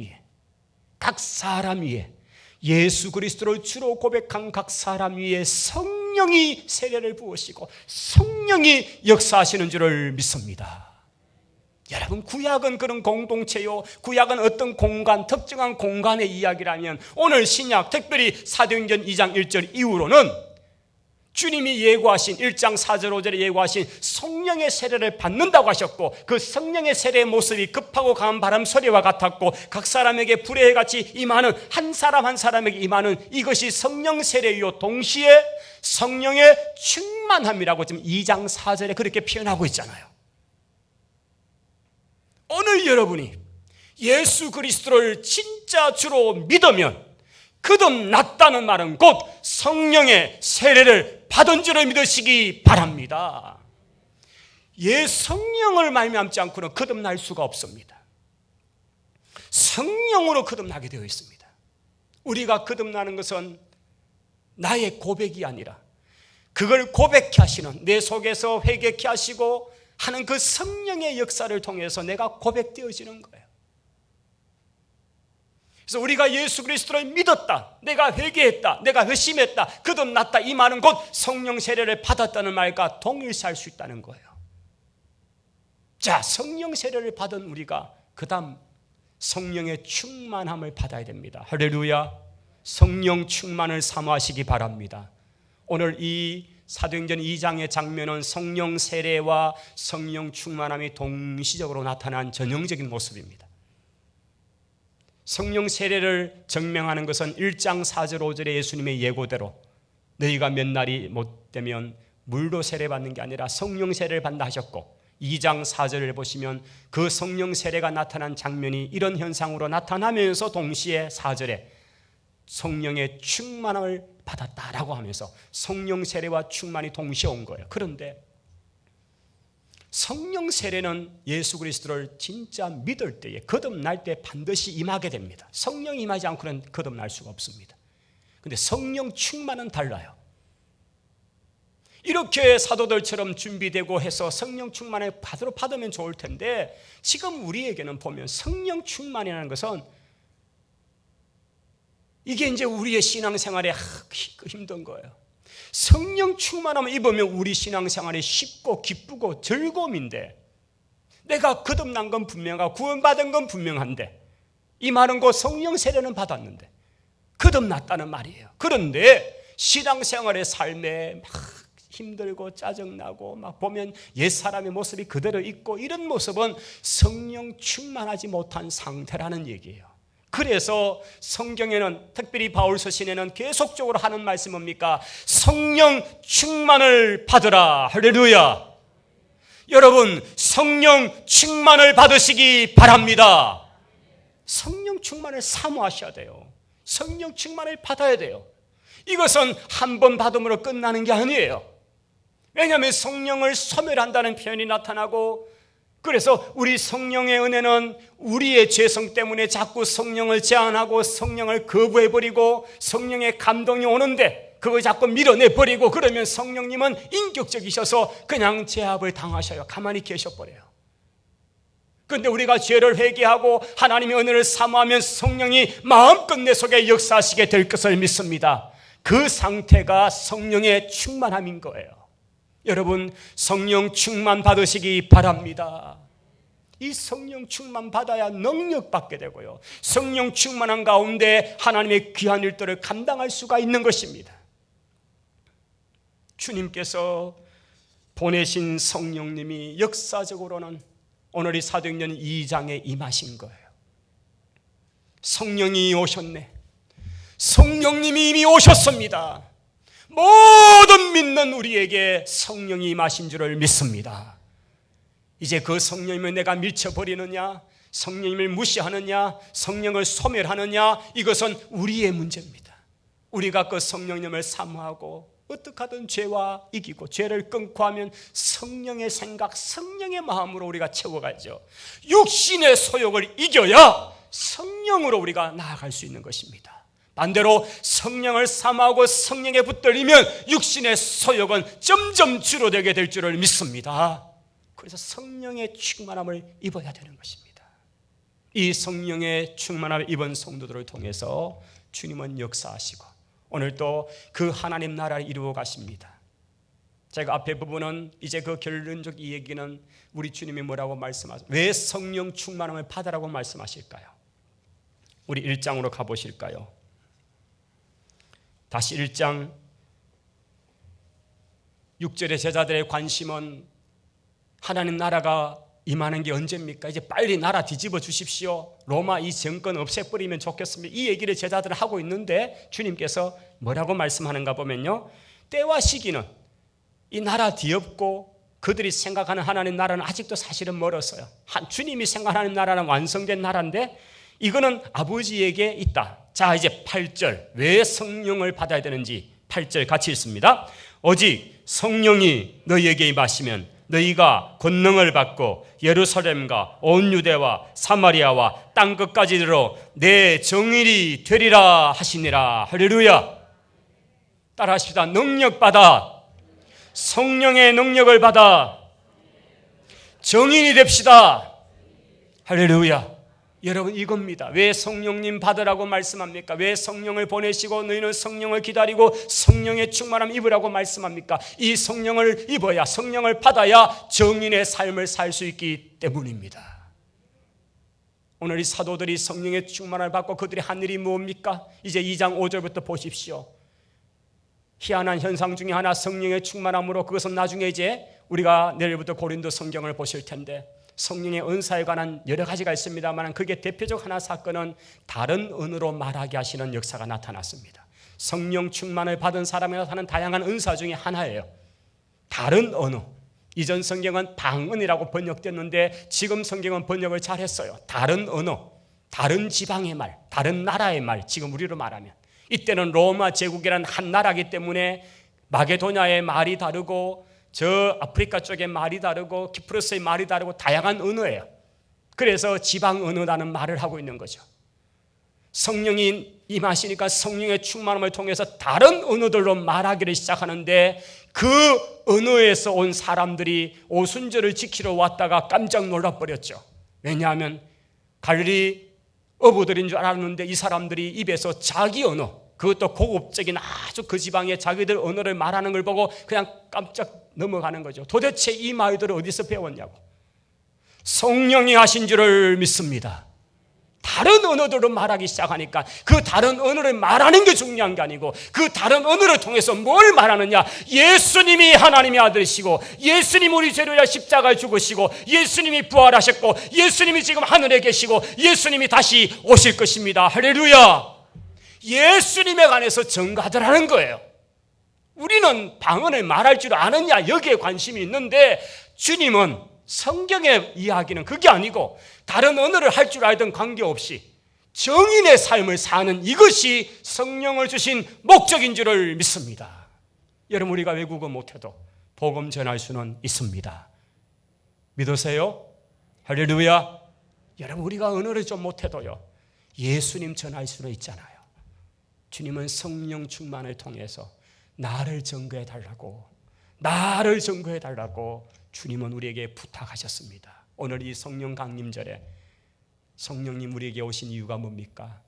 [SPEAKER 1] 위에 예수 그리스도를 주로 고백한 각 사람 위에 성령이 세례를 부으시고 성령이 역사하시는 줄을 믿습니다. 여러분, 구약은 그런 공동체요, 구약은 어떤 공간, 특정한 공간의 이야기라면, 오늘 신약, 특별히 사도행전 2장 1절 이후로는 주님이 예고하신 1장 4절 5절에 예고하신 성령의 세례를 받는다고 하셨고, 그 성령의 세례의 모습이 급하고 강한 바람 소리와 같았고, 각 사람에게 불의 같이 임하는, 한 사람 한 사람에게 임하는 이것이 성령 세례요, 동시에 성령의 충만함이라고 지금 2장 4절에 그렇게 표현하고 있잖아요. 오늘 여러분이 예수 그리스도를 진짜 주로 믿으면 거듭났다는 말은 곧 성령의 세례를 받은 줄을 믿으시기 바랍니다. 성령을 말미암지 않고는 거듭날 수가 없습니다. 성령으로 거듭나게 되어 있습니다. 우리가 거듭나는 것은 나의 고백이 아니라 그걸 고백케 하시는, 내 속에서 회개케 하시고 하는 그 성령의 역사를 통해서 내가 고백되어지는 거예요. 그래서 우리가 예수 그리스도를 믿었다, 내가 회개했다, 내가 회심했다, 거듭났다, 이 말은 곧 성령 세례를 받았다는 말과 동일시할 수 있다는 거예요. 자, 성령 세례를 받은 우리가 그 다음 성령의 충만함을 받아야 됩니다. 할렐루야. 성령 충만을 사모하시기 바랍니다. 오늘 이 사도행전 2장의 장면은 성령 세례와 성령 충만함이 동시적으로 나타난 전형적인 모습입니다. 성령 세례를 증명하는 것은 1장 4절 5절의 예수님의 예고대로 너희가 몇 날이 못 되면 물로 세례받는 게 아니라 성령 세례를 받는다 하셨고, 2장 4절을 보시면 그 성령 세례가 나타난 장면이 이런 현상으로 나타나면서 동시에 4절에 성령의 충만함을 받았다라고 하면서 성령 세례와 충만이 동시에 온 거예요. 그런데 성령 세례는 예수 그리스도를 진짜 믿을 때에, 거듭날 때 반드시 임하게 됩니다. 성령이 임하지 않고는 거듭날 수가 없습니다. 그런데 성령 충만은 달라요. 이렇게 사도들처럼 준비되고 해서 성령 충만을 받으면 좋을 텐데, 지금 우리에게는 보면 성령 충만이라는 것은 이게 이제 우리의 신앙생활에 힘든 거예요. 성령 충만함을 입으면 우리 신앙생활이 쉽고 기쁘고 즐거움인데, 내가 거듭난 건 분명하고 구원받은 건 분명한데, 이 말은 곧 성령 세례는 받았는데 거듭났다는 말이에요. 그런데 신앙생활의 삶에 막 힘들고 짜증나고 막 보면 옛사람의 모습이 그대로 있고 이런 모습은 성령 충만하지 못한 상태라는 얘기예요. 그래서 성경에는 특별히 바울 서신에는 계속적으로 하는 말씀이 뭡니까? 성령 충만을 받으라. 할렐루야. 여러분 성령 충만을 받으시기 바랍니다. 성령 충만을 사모하셔야 돼요. 성령 충만을 받아야 돼요. 이것은 한 번 받음으로 끝나는 게 아니에요. 왜냐하면 성령을 소멸한다는 표현이 나타나고, 그래서 우리 성령의 은혜는 우리의 죄성 때문에 자꾸 성령을 제한하고 성령을 거부해버리고 성령의 감동이 오는데 그걸 자꾸 밀어내버리고, 그러면 성령님은 인격적이셔서 그냥 제압을 당하셔요. 가만히 계셔버려요. 그런데 우리가 죄를 회개하고 하나님의 은혜를 사모하면 성령이 마음껏 내 속에 역사하시게 될 것을 믿습니다. 그 상태가 성령의 충만함인 거예요. 여러분 성령 충만 받으시기 바랍니다. 이 성령 충만 받아야 능력 받게 되고요, 성령 충만한 가운데 하나님의 귀한 일들을 감당할 수가 있는 것입니다. 주님께서 보내신 성령님이 역사적으로는 오늘 이 사도행전 2장에 임하신 거예요. 성령이 오셨네. 성령님이 이미 오셨습니다. 모든 믿는 우리에게 성령이 임하신 줄을 믿습니다. 이제 그 성령님을 내가 밀쳐버리느냐, 성령님을 무시하느냐, 성령을 소멸하느냐, 이것은 우리의 문제입니다. 우리가 그 성령님을 사모하고 어떻게 하든 죄와 이기고 죄를 끊고 하면 성령의 생각, 성령의 마음으로 우리가 채워가죠. 육신의 소욕을 이겨야 성령으로 우리가 나아갈 수 있는 것입니다. 반대로 성령을 사모하고 성령에 붙들리면 육신의 소욕은 점점 줄어들게 될 줄을 믿습니다. 그래서 성령의 충만함을 입어야 되는 것입니다. 이 성령의 충만함을 입은 성도들을 통해서 주님은 역사하시고 오늘 또 그 하나님 나라를 이루어 가십니다. 제가 앞에 부분은 이제 그 결론적 이 얘기는 우리 주님이 뭐라고 말씀하세요? 왜 성령 충만함을 받으라고 말씀하실까요? 우리 1장으로 가보실까요? 다시 1장 6절의 제자들의 관심은 하나님 나라가 임하는 게 언제입니까? 이제 빨리 나라 뒤집어 주십시오. 로마 이 정권 없애버리면 좋겠습니다. 이 얘기를 제자들은 하고 있는데 주님께서 뭐라고 말씀하는가 보면요, 때와 시기는 이 나라 뒤엎고 그들이 생각하는 하나님 나라는 아직도 사실은 멀었어요. 주님이 생각하는 나라는 완성된 나라인데 이거는 아버지에게 있다. 자, 이제 8절 왜 성령을 받아야 되는지 8절 같이 읽습니다. 오직 성령이 너희에게 임하시면 너희가 권능을 받고 예루살렘과 온 유대와 사마리아와 땅끝까지 이르러 내 증인이 되리라 하시니라. 할렐루야. 따라하십시다. 능력 받아, 성령의 능력을 받아 증인이 됩시다. 할렐루야. 여러분 이겁니다. 왜 성령님 받으라고 말씀합니까? 왜 성령을 보내시고 너희는 성령을 기다리고 성령의 충만함 입으라고 말씀합니까? 이 성령을 입어야, 성령을 받아야 정인의 삶을 살 수 있기 때문입니다. 오늘 이 사도들이 성령의 충만함을 받고 그들이 한 일이 뭡니까? 이제 2장 5절부터 보십시오. 희한한 현상 중에 하나, 성령의 충만함으로, 그것은 나중에 이제 우리가 내일부터 고린도 성경을 보실 텐데 성령의 은사에 관한 여러 가지가 있습니다만 그게 대표적 하나 사건은 다른 언어로 말하게 하시는 역사가 나타났습니다. 성령 충만을 받은 사람에 나타나는 다양한 은사 중에 하나예요. 다른 언어. 이전 성경은 방언이라고 번역됐는데 지금 성경은 번역을 잘했어요. 다른 언어, 다른 지방의 말, 다른 나라의 말, 지금 우리로 말하면 이때는 로마 제국이란 한 나라이기 때문에 마게도냐의 말이 다르고 저 아프리카 쪽의 말이 다르고 키프로스의 말이 다르고 다양한 언어예요. 그래서 지방 언어라는 말을 하고 있는 거죠. 성령이 임하시니까 성령의 충만함을 통해서 다른 언어들로 말하기를 시작하는데 그 언어에서 온 사람들이 오순절을 지키러 왔다가 깜짝 놀라버렸죠. 왜냐하면 갈릴리 어부들인 줄 알았는데 이 사람들이 입에서 자기 언어, 그것도 고급적인 아주 그 지방의 자기들 언어를 말하는 걸 보고 그냥 깜짝 넘어가는 거죠. 도대체 이 말들을 어디서 배웠냐고. 성령이 하신 줄을 믿습니다. 다른 언어들로 말하기 시작하니까 그 다른 언어를 말하는 게 중요한 게 아니고 그 다른 언어를 통해서 뭘 말하느냐, 예수님이 하나님의 아들이시고 예수님이 우리 죄를 위하여 십자가에 죽으시고 예수님이 부활하셨고 예수님이 지금 하늘에 계시고 예수님이 다시 오실 것입니다. 할렐루야. 예수님에 관해서 증거하더라는 거예요. 우리는 방언을 말할 줄 아느냐 여기에 관심이 있는데 주님은 성경의 이야기는 그게 아니고 다른 언어를 할 줄 알던 관계없이 정인의 삶을 사는 이것이 성령을 주신 목적인 줄을 믿습니다. 여러분, 우리가 외국어 못해도 복음 전할 수는 있습니다. 믿으세요? 할렐루야. 여러분, 우리가 언어를 좀 못해도요 예수님 전할 수는 있잖아요. 주님은 성령 충만을 통해서 나를 증거해 달라고 주님은 우리에게 부탁하셨습니다. 오늘 이 성령 강림절에 성령님 우리에게 오신 이유가 뭡니까?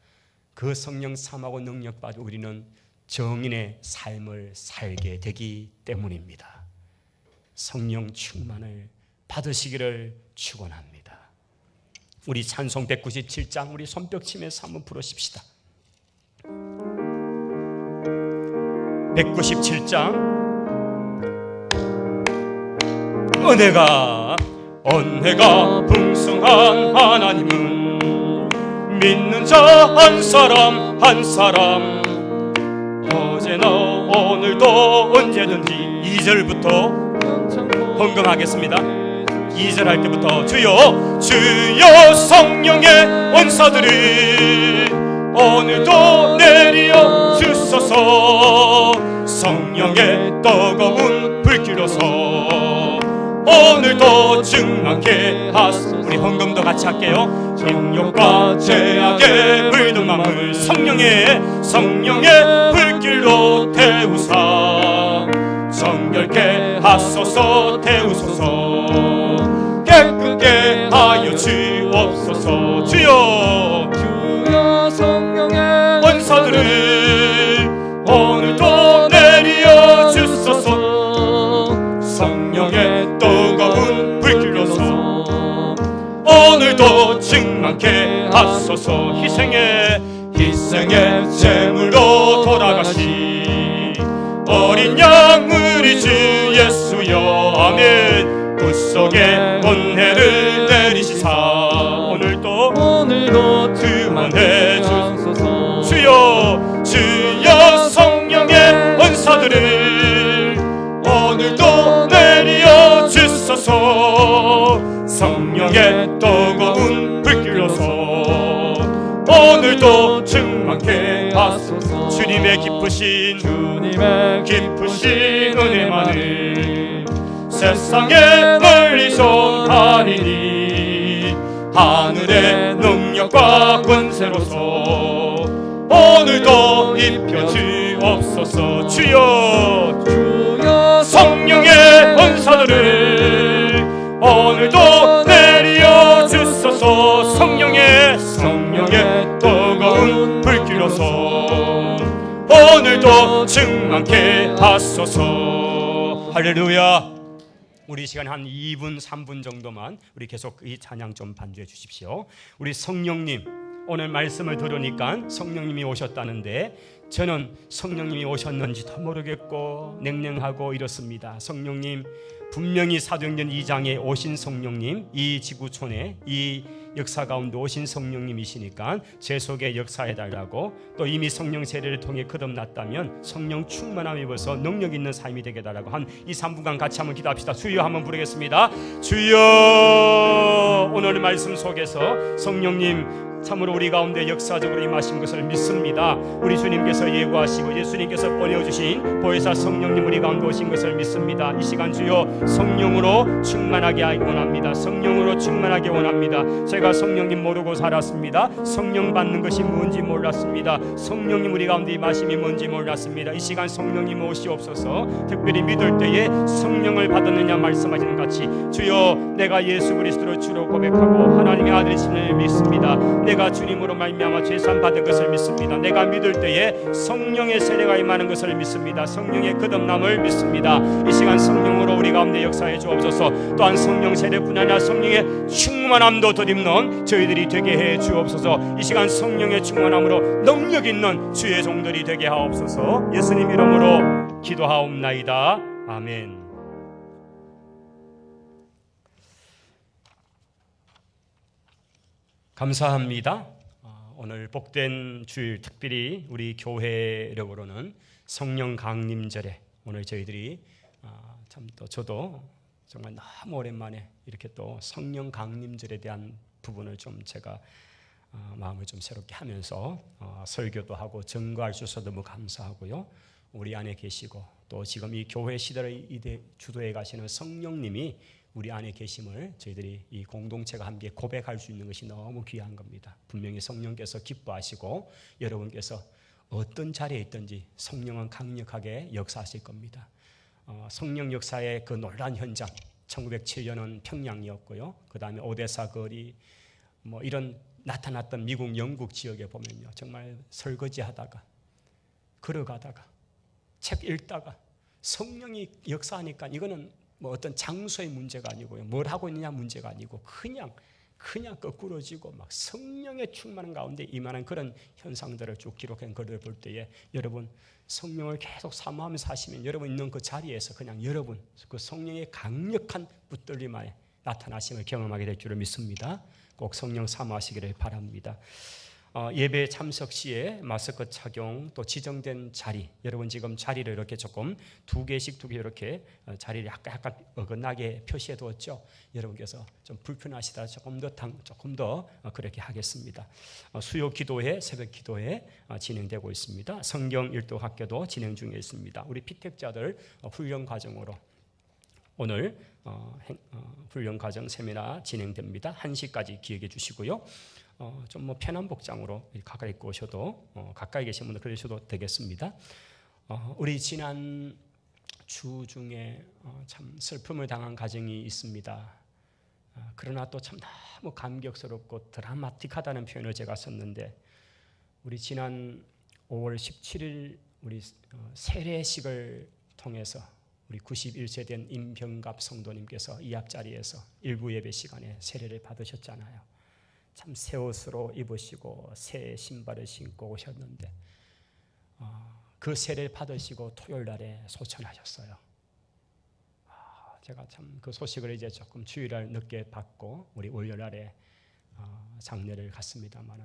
[SPEAKER 1] 그 성령 삼하고 능력 받아 우리는 정인의 삶을 살게 되기 때문입니다. 성령 충만을 받으시기를 축원합니다. 우리 찬송 197장 우리 손뼉 치면서 한번 부르십시다. 197장 은혜가 풍성한 하나님은 믿는 자 한 사람 어제나 오늘도 언제든지 2절부터 헌금하겠습니다. 2절 할 때부터 주여 성령의 원사들이 오늘도 내리어 주소서. 성령의 뜨거운 불길로서 오늘도 증하게 하소서. 우리 헌금도 같이 할게요. 정욕과 죄악의 물든 마음을 성령의 불길로 태우사 정결케 하소서. 태우소서. 깨끗게 하여 주옵소서. 주여 성령의 원사들을 오늘도 내리어 주소서. 성령의 뜨거운 불길로서 오늘도 충만케 하소서. 희생의 제물로 돌아가신 어린 양 우리 주 예수여. 아멘. 구속의 은혜를 내리시사 오늘도 그만해 주소서. 주여 성령의 은사들을 오늘도 내리어 주소서. 성령의 뜨거운 불길로서 오늘도 충만케 하소서. 주님의 기쁘신 은혜만을 세상에 멀리 전하리니 하늘의 능력과 권세로서 오늘도 입혀 주옵소서. 주여 성령의 은사들을 오늘도 내리어 주소서. 성령의 뜨거운 불길로서 오늘도 충만케 하소서. 할렐루야. 우리 시간 한 2분 3분 정도만 우리 계속 이 찬양 좀 반주해 주십시오. 우리 성령님, 오늘 말씀을 들으니까 성령님이 오셨다는데 저는 성령님이 오셨는지도 모르겠고 냉랭하고 이렇습니다. 성령님, 분명히 사도행전 2장에 오신 성령님, 이 지구촌에 이 역사 가운데 오신 성령님이시니까 제 속에 역사해달라고, 또 이미 성령 세례를 통해 거듭났다면 성령 충만함에 입어서 능력 있는 삶이 되게 해달라고 한 2-3분간 같이 한번 기도합시다. 주여 한번 부르겠습니다. 주여. 오늘 말씀 속에서 성령님 참으로 우리 가운데 역사적으로 임하신 것을 믿습니다. 우리 주님께서 예고하시고 예수님께서 보내주신 보혜사 성령님 우리 가운데 오신 것을 믿습니다. 이 시간 주여 성령으로 충만하게 원합니다. 성령으로 충만하게 원합니다. 제가 성령님 모르고 살았습니다. 성령 받는 것이 뭔지 몰랐습니다. 성령님 우리 가운데 임하심이 뭔지 몰랐습니다. 이 시간 성령님 오시옵소서. 특별히 믿을 때에 성령을 받았느냐 말씀하시는 같이 주여 내가 예수 그리스도를 주로 고백하고 하나님의 아들이심을 믿습니다. 내가 내가 주님으로 말미암아 죄산 받은 것을 믿습니다. 내가 믿을 때에 성령의 세례가 임하는 것을 믿습니다. 성령의 거듭남을 믿습니다. 이 시간 성령으로 우리 가운데 역사해 주옵소서. 또한 성령 세례뿐 아니라 성령의 충만함도 덧입는 저희들이 되게 해 주옵소서. 이 시간 성령의 충만함으로 능력 있는 주의 종들이 되게 하옵소서. 예수님 이름으로 기도하옵나이다. 아멘. 감사합니다. 오늘 복된 주일, 특별히 우리 교회력으로는 성령 강림절에 오늘 저희들이 참 또 저도 정말 너무 오랜만에 이렇게 또 성령 강림절에 대한 부분을 좀 제가 마음을 좀 새롭게 하면서 설교도 하고 증거할 수 있어서 너무 감사하고요. 우리 안에 계시고 또 지금 이 교회 시대를 주도해 가시는 성령님이 우리 안에 계심을 저희들이 이 공동체가 함께 고백할 수 있는 것이 너무 귀한 겁니다. 분명히 성령께서 기뻐하시고 여러분께서 어떤 자리에 있든지 성령은 강력하게 역사하실 겁니다. 성령 역사의 그 놀라운 현장, 1907년은 평양이었고요. 그 다음에 오데사 거리 뭐 이런 나타났던 미국, 영국 지역에 보면요, 정말 설거지하다가 걸어가다가 책 읽다가 성령이 역사하니까 이거는 뭐 어떤 장소의 문제가 아니고요, 뭘 하고 있느냐 문제가 아니고 그냥 거꾸러지고 막 성령의 충만한 가운데 임하는 그런 현상들을 쭉 기록한 글을 볼 때에 여러분 성령을 계속 사모하면서 사시면 여러분 있는 그 자리에서 그냥 여러분 그 성령의 강력한 붙들림 안에 나타나심을 경험하게 될 줄을 믿습니다. 꼭 성령 사모하시기를 바랍니다. 예배 참석 시에 마스크 착용, 또 지정된 자리, 여러분 지금 자리를 이렇게 조금 두 개 이렇게 자리를 약간 어긋나게 표시해 두었죠. 여러분께서 좀 불편하시다 조금 더 그렇게 하겠습니다. 수요 기도회, 새벽 기도회 진행되고 있습니다. 성경 일도 학교도 진행 중에 있습니다. 우리 피택자들 훈련 과정으로 오늘 훈련 과정 세미나 진행됩니다. 1시까지 기억해 주시고요. 좀 뭐 편한 복장으로 가까이 입고 오셔도 가까이 계신 분들 그러셔도 되겠습니다. 우리 지난 주 중에 참 슬픔을 당한 가정이 있습니다. 그러나 또 참 너무 감격스럽고 드라마틱하다는 표현을 제가 썼는데 우리 지난 5월 17일 우리 세례식을 통해서 우리 91세 된 임병갑 성도님께서 이 앞자리에서 일부 예배 시간에 세례를 받으셨잖아요. 참 새 옷으로 입으시고 새 신발을 신고 오셨는데 그 세례를 받으시고 토요일 날에 소천하셨어요. 제가 참 그 소식을 이제 조금 주일날 늦게 받고 우리 월요일 날에 장례를 갔습니다만은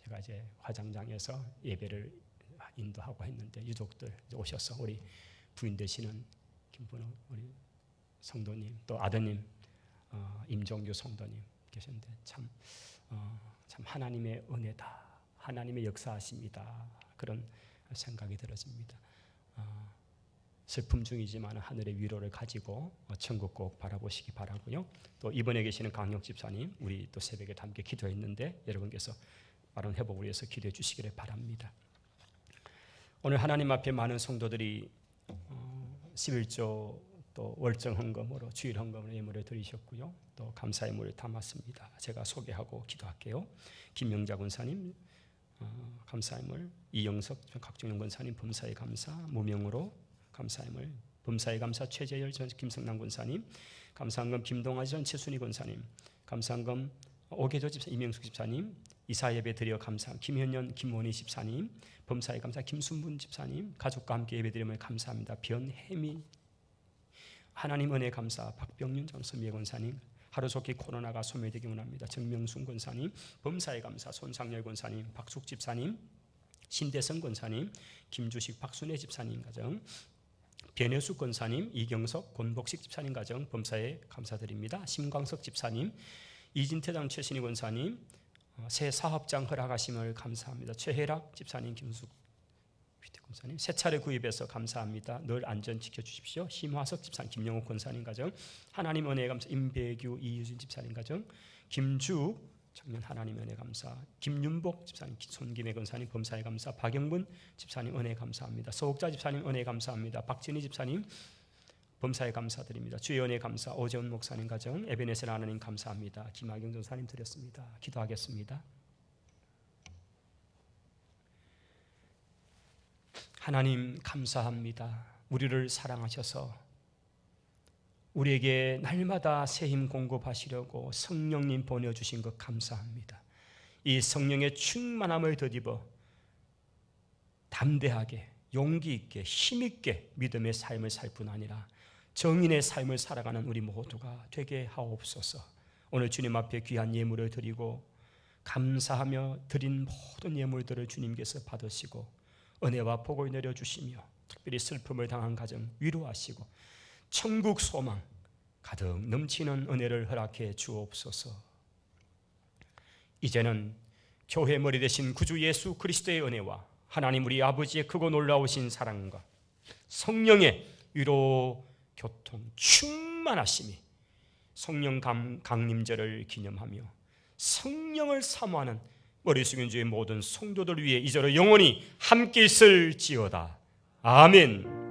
[SPEAKER 1] 제가 이제 화장장에서 예배를 인도하고 했는데 유족들 오셔서 우리 부인 되시는 김분호 우리 성도님 또 아드님 임종규 성도님 계셨는데 참 하나님의 은혜다, 하나님의 역사하십니다. 그런 생각이 들어집니다. 슬픔 중이지만 하늘의 위로를 가지고 천국 꼭 바라보시기 바라고요. 또 이번에 계시는 강혁 집사님 우리 또 새벽에 함께 기도했는데 여러분께서 빠른 회복을 위해서 기도해 주시기를 바랍니다. 오늘 하나님 앞에 많은 성도들이 11조 또 월정 헌금으로 주일 헌금으로 예물을 드리셨고요. 또 감사의 물을 담았습니다. 제가 소개하고 기도할게요. 김명자 권사님 감사의 물, 이영석 각종영 권사님 범사의 감사, 무명으로 감사의 물, 범사의 감사 최재열 전 김성남 권사님, 감사한금 김동아 전 최순희 권사님, 감사한금 오계조 집사 이명숙 집사님, 이사 예배 드려 감사 김현년 김원희 집사님, 범사의 감사 김순분 집사님, 가족과 함께 예배 드림을 감사합니다. 변혜미 하나님 은혜 감사 박병윤 장선미 권사님, 하루속히 코로나가 소멸되기 원합니다. 정명순 권사님, 범사의 감사 손상열 권사님, 박숙 집사님, 신대성 권사님, 김주식 박순애 집사님 가정, 변혜숙 권사님, 이경석 권복식 집사님 가정 범사에 감사드립니다. 심광석 집사님, 이진태장 최신희 권사님 새 사업장 허락하심을 감사합니다. 최혜락 집사님, 김숙 권사님 새 차례 구입해서 감사합니다. 늘 안전 지켜주십시오. 심화석 집사님, 김영욱 권사님 가정 하나님 은혜 감사, 임배규 이유진 집사님 가정, 김주 청년 하나님 은혜 감사, 김윤복 집사님, 손김혜 권사님 범사에 감사, 박영분 집사님 은혜 감사합니다. 서옥자 집사님 은혜 감사합니다. 박진희 집사님 범사에 감사드립니다. 주의 은혜 감사, 오재훈 목사님 가정, 에베네셀 하나님 감사합니다. 김학영 전사님 드렸습니다. 기도하겠습니다. 하나님 감사합니다. 우리를 사랑하셔서 우리에게 날마다 새 힘 공급하시려고 성령님 보내주신 것 감사합니다. 이 성령의 충만함을 덧입어 담대하게 용기 있게 힘 있게 믿음의 삶을 살 뿐 아니라 정인의 삶을 살아가는 우리 모두가 되게 하옵소서. 오늘 주님 앞에 귀한 예물을 드리고 감사하며 드린 모든 예물들을 주님께서 받으시고 은혜와 복을 내려주시며 특별히 슬픔을 당한 가정 위로하시고 천국 소망 가득 넘치는 은혜를 허락해 주옵소서. 이제는 교회 머리 되신 구주 예수 그리스도의 은혜와 하나님 우리 아버지의 크고 놀라우신 사랑과 성령의 위로 교통 충만하심이 성령 강림절을 기념하며 성령을 사모하는 머리 숙인 주의 모든 성도들 위해 이제로 영원히 함께 있을지어다. 아멘.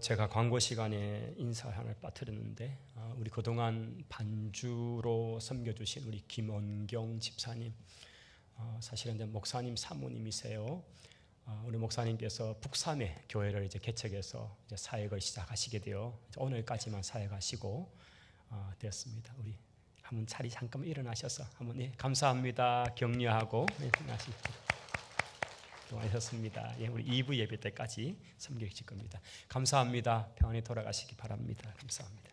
[SPEAKER 1] 제가 광고 시간에 인사를 하나 빠뜨렸는데 우리 그동안 반주로 섬겨주신 우리 김원경 집사님, 사실은 이제 목사님 사모님이세요. 우리 목사님께서 북삼에 교회를 이제 개척해서 이제 사역을 시작하시게 되어 오늘까지만 사역하시고 되었습니다. 우리 한번 자리 잠깐 일어나셔서 한번 감사합니다 격려하고 일어나시죠. 하셨습니다. 우리 2부 예배 때까지 섬기실 겁니다. 감사합니다. 평안히 돌아가시기 바랍니다. 감사합니다.